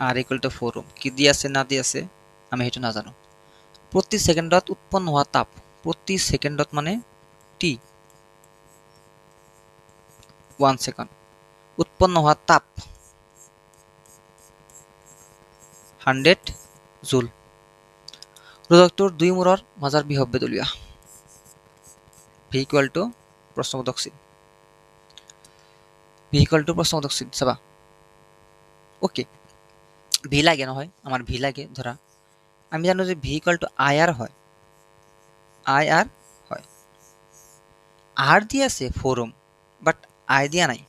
R equal to 4 ওম কি দি আছে না দি আছে আমি হেতু না জানো প্রতি সেকেন্ডত উৎপন্ন হোৱা তাপ প্ৰতি সেকেন্ডত মানে t 1 সেকেন্ড উৎপন্ন হোৱা তাপ 100 জুল ৰোধকটোৰ দুই মূৰৰ মাজৰ বিভব বেদলিয়া v equal to প্ৰশ্নবোধক চিন চাবা ওকে v লাগে নহয় আমাৰ v লাগে ধৰা আমি জানো যে v equal to ir হয় ir হয় r দি আছে 4 ওম বাট আই দিয়া নাই।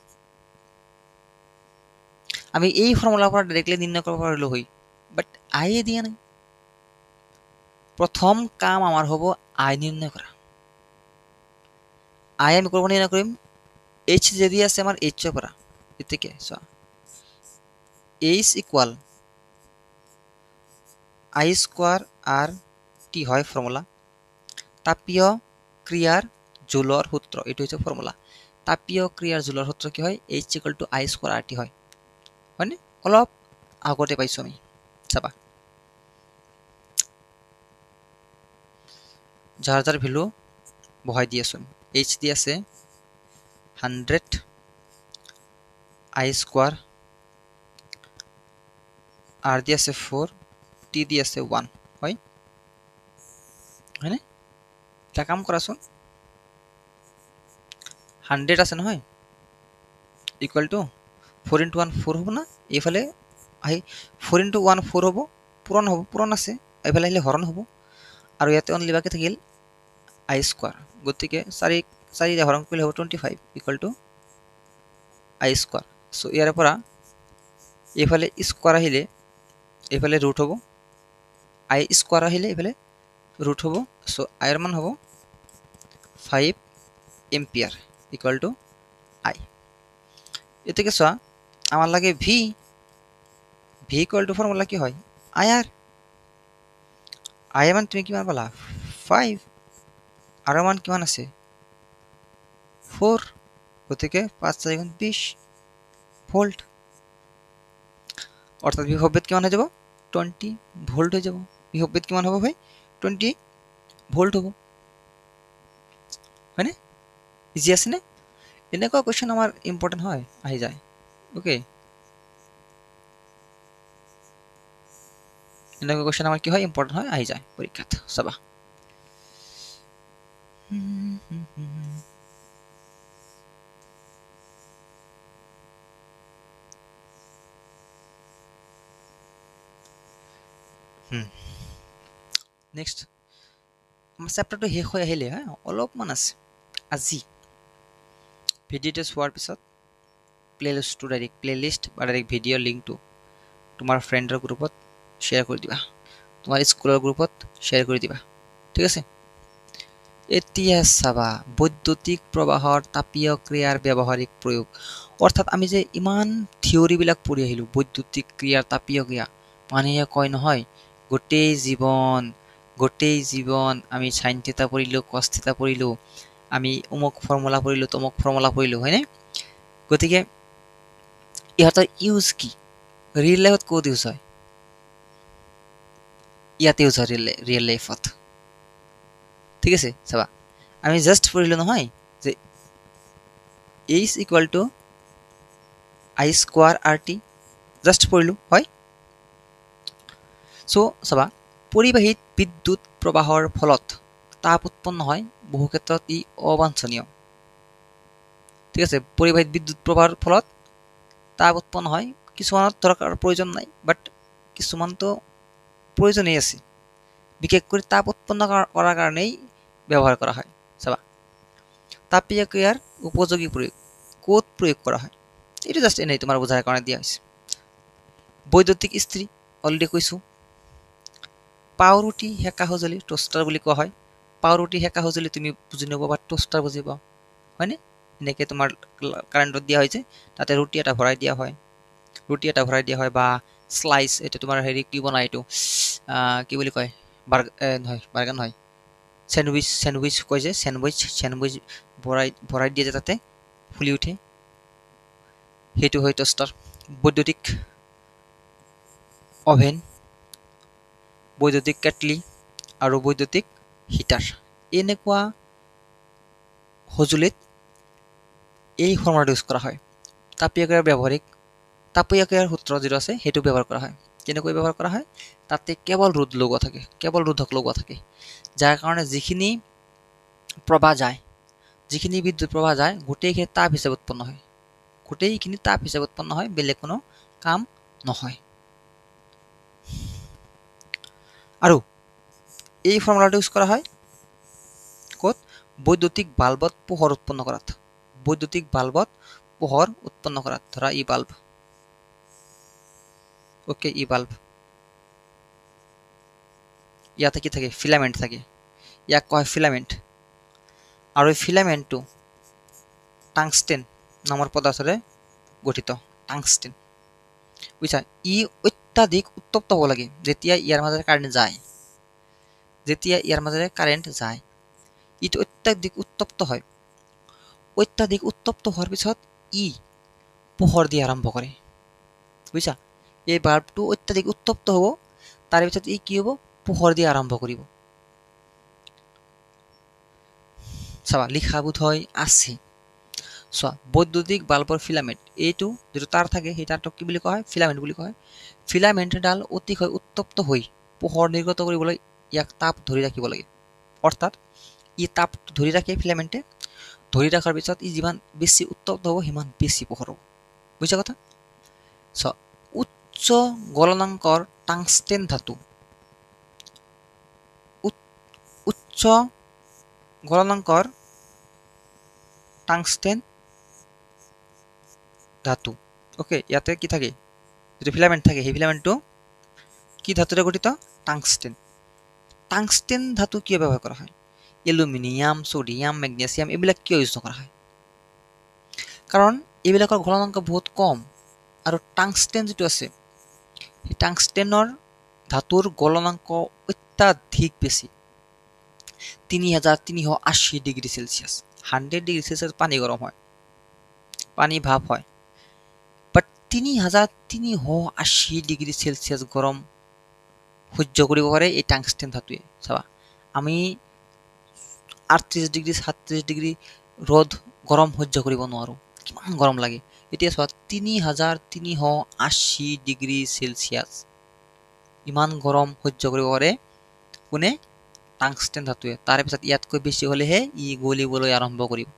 আমি এই ফৰ্মুলাৰ পৰা ডাইৰেক্টলি নিৰ্ণয় কৰিব পাৰিলো হয়, বাট আই দিয়া নাই। প্ৰথম কাম আমাৰ হ'ব আই নিৰ্ণয় কৰা। আই আমি কৰিব নিৰ্ণয় কৰিম এইচ যদি আছে আমাৰ এইচৰ পৰা, গতিকে চোৱা এইচ ইকুয়াল আই স্কোয়াৰ আৰ টি হয় ফৰ্মুলা। তাপীয় ক্ৰিয়াৰ জোলৰ সূত্ৰ, এইটো হৈছে ফৰ্মুলা। তাপীয় ক্ৰিয়াৰ জোলৰ সূত্ৰ কি হয়? H equal to I square R T হয়, হয়নে? অলপ আগতে পাইছো আমি, চাবা যাৰ যাৰ ভেলু বহাই দি আছো। এইচ দি আছে 100, আই স্কোয়ার আর দি আছে 4, টি দি আছে 1, হয় হয়নে? এটা কাম কৰাচোন, 100 আছে নহয়, ইকুয়াল টু 4 into 1 4 হ'ব না? এইফালে আহি 4 into 1 4 হ'ব, পূৰণ হ'ব, পূৰণ আছে, এইফালে আহিলে হৰণ হ'ব, আৰু ইয়াতে অনলি বাকী থাকিল আই স্কোয়াৰ। গতিকে 4 হৰণ কৰিলে হ'ব 25 equal to I square. So ইয়াৰ পৰা এইফালে স্কোয়াৰ আহিলে এইফালে ৰুট হ'ব, আই স্কোয়াৰ আহিলে এইফালে ৰুট হ'ব। সো আইৰ মান হ'ব 5 এম্পিয়াৰ ইকুয়াল টু আই। এটাকে চোৱা, আমার লাগে V, V equal two formula কি হয়? আই আর। আই মান তুমি কিমান পালা? 5, আর মান কিমান আছে? 4, গতিকে 5 4 20 ভোল্ট, অর্থাৎ বিভবভেদ কিমান হয়ে যাব? 20 ভোল্ট হয়ে যাব। বিভবভেদ কিমান হ'ব ভাই? 20 ভোল্ট হ'ব, হয়নে? ইজি আছে নে? এনেকুৱা কোৱেশ্চন আমাৰ ইম্পৰ্টেণ্ট হয়, আহি যায়। ওকে, এনেকুৱা কোৱেশ্চন আমাৰ কি হয়? ইম্পৰ্টেণ্ট হয়, আহি যায় পৰীক্ষাত, চাবা। নেক্সট আমাৰ চেপ্টাৰটো শেষ হৈ আহিলে, হা অলপমান আছে। আজি ভিডিঅ'টো চোৱাৰ পিছত প্লেলিষ্টটো ডাইৰেক্ট প্লেলিষ্ট বা ডাইৰেক্ট ভিডিঅ'ৰ লিংকটো তোমাৰ ফ্ৰেণ্ডৰ গ্ৰুপত শ্বেয়াৰ কৰি দিবা, তোমাৰ স্কুলৰ গ্ৰুপত শ্বেয়াৰ কৰি দিবা, ঠিক আছে? এতিয়া চাবা বৈদ্যুতিক প্ৰবাহৰ তাপীয় ক্ৰিয়াৰ ব্যৱহাৰিক প্ৰয়োগ। অৰ্থাৎ আমি যে ইমান থিয়ৰিবিলাক পঢ়ি আহিলোঁ, বৈদ্যুতিক ক্ৰিয়াৰ তাপীয় ক্ৰিয়া, মানুহে কয় নহয় গোটেই জীৱন আমি সাইন থিটা পঢ়িলোঁ, কস থিটা পঢ়িলোঁ, আমি অমুক ফৰ্মুলা পঢ়িলোঁ, তমুক ফৰ্মুলা পঢ়িলোঁ, হয়নে? গতিকে ইহঁতৰ ইউজ কি? ৰিয়েল লাইফত ক'ত ইউজ হয়? ইয়াতে ইউজ হয় ৰিয়েল লাইফত, ঠিক আছে? চাবা আমি জাস্ট পঢ়িলোঁ নহয় যে H equal to I square R T, just পঢ়িলোঁ, হয়? সো চাবা পৰিবাহীত বিদ্যুৎ প্ৰবাহৰ ফলত তাপ উৎপন্ন হয়, বহু ক্ষেত্ৰত ই অবাঞ্ছনীয়, ঠিক আছে? পৰিবাহীত বিদ্যুৎ প্ৰবাহৰ ফলত তাপ উৎপন্ন হয়, কিছুমানত দৰকাৰ প্ৰয়োজন নাই, বাট কিছুমানতো প্ৰয়োজনেই আছে, বিশেষ কৰি তাপ উৎপন্ন কৰাৰ কাৰণেই ব্যৱহাৰ কৰা হয়। চাবা তাপীয় ক্ৰিয়াৰ উপযোগী প্ৰয়োগ, ক'ত প্ৰয়োগ কৰা হয়? এইটো জাষ্ট এনেই তোমাৰ বুজাৰ কাৰণে দিয়া হৈছে। বৈদ্যুতিক ইস্ত্ৰি অলৰেডি কৈছোঁ। পাওৰুটি সেকা সঁজুলি টোষ্টাৰ বুলি কোৱা হয়। পাওৰুটি সেকা সঁজুলি তুমি বুজি নাপাবা, টোষ্টাৰ বুজি পাবা, হয়নে? এনেকৈ তোমাৰ কাৰেণ্টত দিয়া হয় যে তাতে ৰুটি এটা ভৰাই দিয়া হয়, বা স্লাইচ, এইটো তোমাৰ হেৰি কি বনায়, এইটো কি বুলি কয়, বাৰ্গাৰ নহয়, চেণ্ডউইচ কয় যে, চেণ্ডউইচ ভৰাই দিয়ে যে তাতে ফুলি উঠে, সেইটো হয় টোষ্টাৰ। বৈদ্যুতিক অভেন, বৈদ্যুতিক কেটলি আৰু বৈদ্যুতিক হিটাৰ, এনেকুৱা সঁজুলিত এই ফৰ্মুলাটো ইউজ কৰা হয়। তাপীয় ক্ৰিয়াৰ ব্যৱহাৰিক, তাপীয় ক্ৰিয়াৰ সূত্ৰ যিটো আছে সেইটো ব্যৱহাৰ কৰা হয়। কেনেকৈ ব্যৱহাৰ কৰা হয়? তাতে কেৱল ৰোধ লগোৱা থাকে, কেৱল ৰোধক লগোৱা থাকে, যাৰ কাৰণে যিখিনি প্ৰবাহ যায়, যিখিনি বিদ্যুৎ প্ৰবাহ যায়, গোটেইখিনি তাপ হিচাপে উৎপন্ন হয়, গোটেইখিনি তাপ হিচাপে উৎপন্ন হয়, বেলেগ কোনো কাম নহয়। আৰু এই ফৰ্মুলাটো ইউজ কৰা হয় ক'ত? বৈদ্যুতিক বাল্বত পোহৰ উৎপন্ন কৰাত। বৈদ্যুতিক বাল্বত পোহৰ উৎপন্ন কৰা ধৰা ই বাল্ব ওকে ই বাল্ব ইয়াতে কি থাকে ফিলামেন্ট থাকে ইয়াক কয় ফিলামেন্ট আৰু এই ফিলামেন্টটো টাংস্টেন নামৰ পদাৰ্থৰে গঠিত টাংস্টেন বুজিছা ই অত্যাধিক উত্তপ্ত হ'ব লাগে যেতিয়া ইয়াৰ মাজেৰে কাৰেণ্ট যায় ইটো অত্যাধিক উত্তপ্ত হয় অত্যাধিক উত্তপ্ত হোৱাৰ পিছত ই পোহৰ দিয়া আৰম্ভ কৰে বুজিছা এই বাল্বটো অত্যাধিক উত্তপ্ত হ'ব তাৰ পিছত ই কি হ'ব পোহৰ দিয়া আৰম্ভ কৰিব চাবা লিখা বোধ হয় আছে চোৱা বৈদ্যুতিক বাল্বৰ ফিলামেন্ট এইটো যেটো তাৰ থাকে সেই তাৰটোক কি বুলি কোৱা হয় ফিলামেন্ট বুলি কোৱা হয় ফিলামেন্টডাল অতিশয় উত্তপ্ত হৈ পোহৰ নিৰ্গত কৰিবলৈ ইয়াক তাপ ধৰি ৰাখিব লাগে অৰ্থাৎ ই তাপ ধৰি ৰাখে ফিলামেন্টে ধৰি ৰাখাৰ পিছত ই যিমান বেছি উত্তপ্ত হ'ব সিমান বেছি পোহৰ হ'ব বুজিছা কথা চোৱা উচ্চ গলনাঙ্কৰ টাংস্টেন ধাতু উচ্চ গলনাঙ্কৰ টাংস্টেন ধাতু ওকে ইয়াতে কি থাকে যেটো ফিলামেন্ট থাকে সেই ফিলামেন্টটো কি ধাতুৰে গঠিত টাংস্টেন ধাতু কিয় ব্যৱহাৰ কৰা হয় এলুমিনিয়াম সোডিয়াম মেগনেছিয়াম এইবিলাক কিয় ইউজ কৰা হয় কাৰণ এইবিলাকৰ গলনাঙ্ক বহুত কম আৰু টাংস্টেন যেটো আছে এই টাংস্টেনৰ ধাতুৰ গলনাঙ্ক অত্যাধিক বেছি 3380 ডিগ্ৰী সেলসিয়াস 100 ডিগ্ৰী সেলসিয়াস পানী গৰম হয় পানী ভাপ হয় বাট 3380 ডিগ্ৰী সেলসিয়াস গৰম সহ্য কৰিব পাৰে এই টাংস্টেন ধাতুৱে চাবা আমি 38 ডিগ্ৰী 37 ডিগ্ৰী ৰ'দ গৰম সহ্য কৰিব নোৱাৰো কিমান গৰম লাগে এতিয়া চোৱা 3380 ডিগ্ৰী সেলসিয়াস ইমান গৰম সহ্য কৰিব পাৰে কোনে টাংস্টেন ধাতুৱে তাৰ পিছত ইয়াতকৈ বেছি হলেহে ই গলিবলৈ আৰম্ভ কৰিব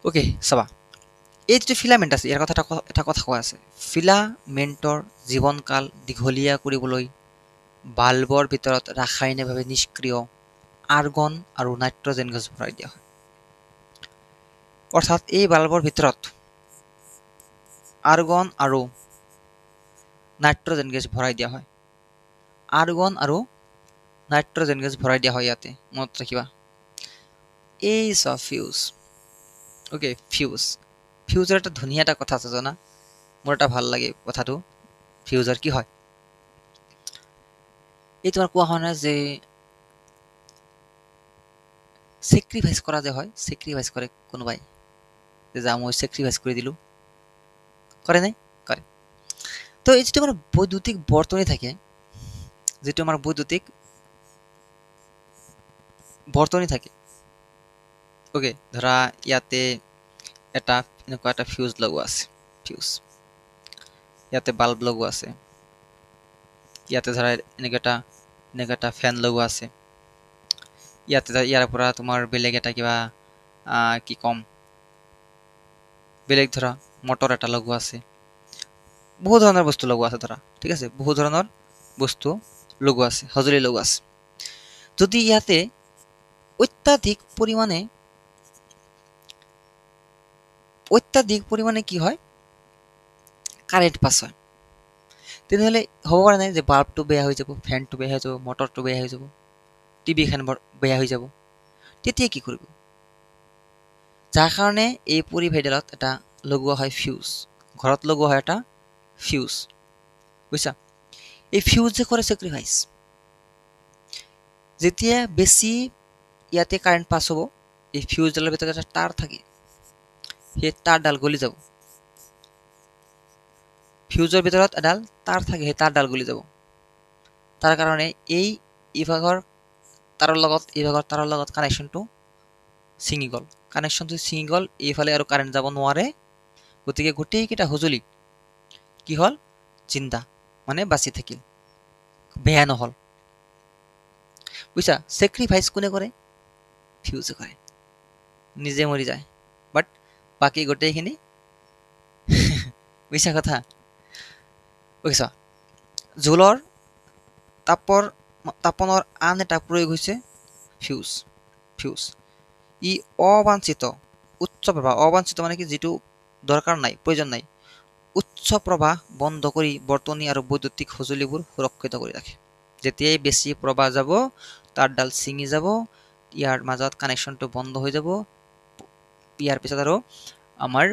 ওকে চাবা এই যে ফিলামেন্ট আছে ইয়াৰ কথা এটা কথা কোৱা আছে ফিলামেন্টৰ জীৱনকাল দীঘলীয়া কৰিবলৈ বাল্বৰ ভিতৰত ৰাসায়নিকভাৱে নিষ্ক্ৰিয় আৰ্গন আৰু নাইট্ৰজেন গেছ ভৰাই দিয়া হয় অৰ্থাৎ এই বাল্বৰ ভিতৰত আৰ্গন আৰু নাইট্ৰজেন গেছ ভৰাই দিয়া হয় আৰ্গন আৰু নাইট্ৰজেন গেছ ভৰাই দিয়া হয় ইয়াতে মনত ৰাখিবা এই ফিউজ ওকে ফিউজৰ এটা ধুনীয়া এটা কথা আছে জানা মোৰ এটা ভাল লাগে কথাটো ফিউজৰ কি হয় এই তোমাৰ কোৱা হয় না যে স্যাক্রিফাইস করা যে হয় স্যাক্রিফাইস করে কোনোবাই যে যা মই স্যাক্রিফাইস করে দিলু করে নাই করে তো এই যেটো আমাৰ বৈদ্যুতিক বৰ্তনী থাকে যেটো আমাৰ বৈদ্যুতিক বৰ্তনী থাকে ওকে ধৰা ইয়াতে এটা এনেকুৱা এটা ফিউজ লগোৱা আছে ফিউজ ইয়াতে বাল্ব লগোৱা আছে ইয়াতে ধৰা এনেকুৱা এটা ফ্যান লগোৱা আছে ইয়াতে ইয়াৰ পৰা তোমাৰ বেলেগ এটা কিবা কি কম বেলেগ ধৰা মটৰ এটা লগোৱা আছে বহু ধৰণৰ বস্তু লগোৱা আছে ধৰা ঠিক আছে বহু ধৰণৰ বস্তু লগোৱা আছে সঁজুলি লগোৱা আছে যদি ইয়াতে অত্যাধিক পৰিমাণে কি হয় কাৰেন্ট পাস হয় তেনেহলে হ'ব পাৰে নাই যে বাল্বটো বেয়া হৈ যাব ফ্যানটো বেয়া হৈ যাব মটৰটো বেয়া হৈ যাব টিভি খন বেয়া হৈ যাব তেতিয়া কি কৰিব যাৰ কাৰণে এই পৰিভেদলত এটা লগোৱা হয় ফিউজ ঘৰত লগোৱা হয় এটা ফিউজ বুজিছা এই ফিউজ যে কৰে স্যাক্ৰিফাইস যেতিয়া বেছি ইয়াতে কাৰেন্ট পাস হ'ব এই ফিউজডালৰ ভিতৰত এটা তাৰ থাকে সেই তাৰডাল গলি যাব ফিউজৰ ভিতৰত এডাল তাৰ থাকে সেই তাৰডাল গলি যাব তাৰ কাৰণে এই ইভাগৰ তাৰৰ লগত কানেকশনটো ছিঙি গল এইফালে আৰু কাৰেন্ট যাব নোৱাৰে গতিকে গোটেই কেইটা সঁজুলি কি হল জিন্দা মানে বাচি থাকিল বেয়া নহল বুজিছা স্যাক্রিফাইস কোনে কৰে ফিউজে কৰে নিজে মৰি যায় বাট বাকি গোটেইখিনি বুজিছা কথা বুজিছা জুলৰ তাপনৰ আন এটা প্ৰয়োগ হৈছে ফিউজ ফিউজ ই অবাঞ্ছিত উচ্চ প্ৰবাহ অবাঞ্ছিত মানে কি যিটো দৰকাৰ নাই প্ৰয়োজন নাই উচ্চ প্ৰবাহ বন্ধ কৰি বৰ্তনী আৰু বৈদ্যুতিক সঁজুলিবোৰ সুৰক্ষিত কৰি ৰাখে যেতিয়াই বেছি প্ৰবাহ যাব তাঁৰডাল ছিঙি যাব ইয়াৰ মাজত কানেকশ্যনটো বন্ধ হৈ যাব ইয়াৰ পিছত আৰু আমাৰ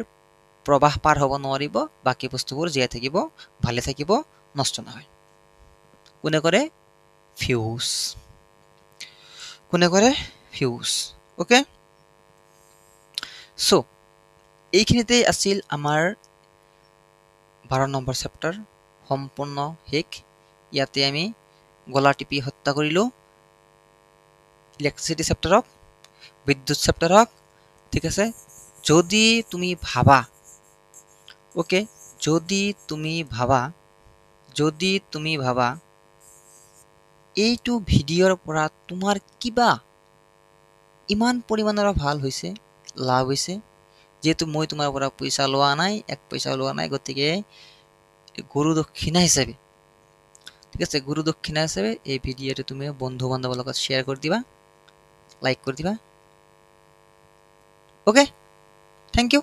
প্ৰবাহ পাৰ হ'ব নোৱাৰিব বাকী বস্তুবোৰ জীয়াই থাকিব ভালে থাকিব নষ্ট নহয় কোনে কৰে ফিউজ কোনে কৰে ফিউজ ওকে চ' এইখিনিতেই আছিল আমাৰ 12 নম্বৰ চেপ্টাৰ সম্পূৰ্ণ শেষ ইয়াতে আমি গলা টিপি হত্যা কৰিলোঁ ইলেক্ট্ৰিচিটি চেপ্টাৰক বিদ্যুৎ চেপ্টাৰক ঠিক আছে যদি তুমি ভাবা ওকে যদি তুমি ভাবা এইটো ভিডিঅ'ৰ পৰা তোমাৰ কিবা ইমান পৰিমাণৰ ভাল হৈছে লাভ হৈছে যেহেতু মই তোমাৰ পৰা পইচা লোৱা নাই এক পইচা লোৱা নাই গতিকে গুৰু দক্ষিণা হিচাপে ঠিক আছে গুৰু দক্ষিণা হিচাপে এই ভিডিঅ'টো তুমি বন্ধু বান্ধৱৰ লগত শ্বেয়াৰ কৰি দিবা লাইক কৰি দিবা ওকে থেংক ইউ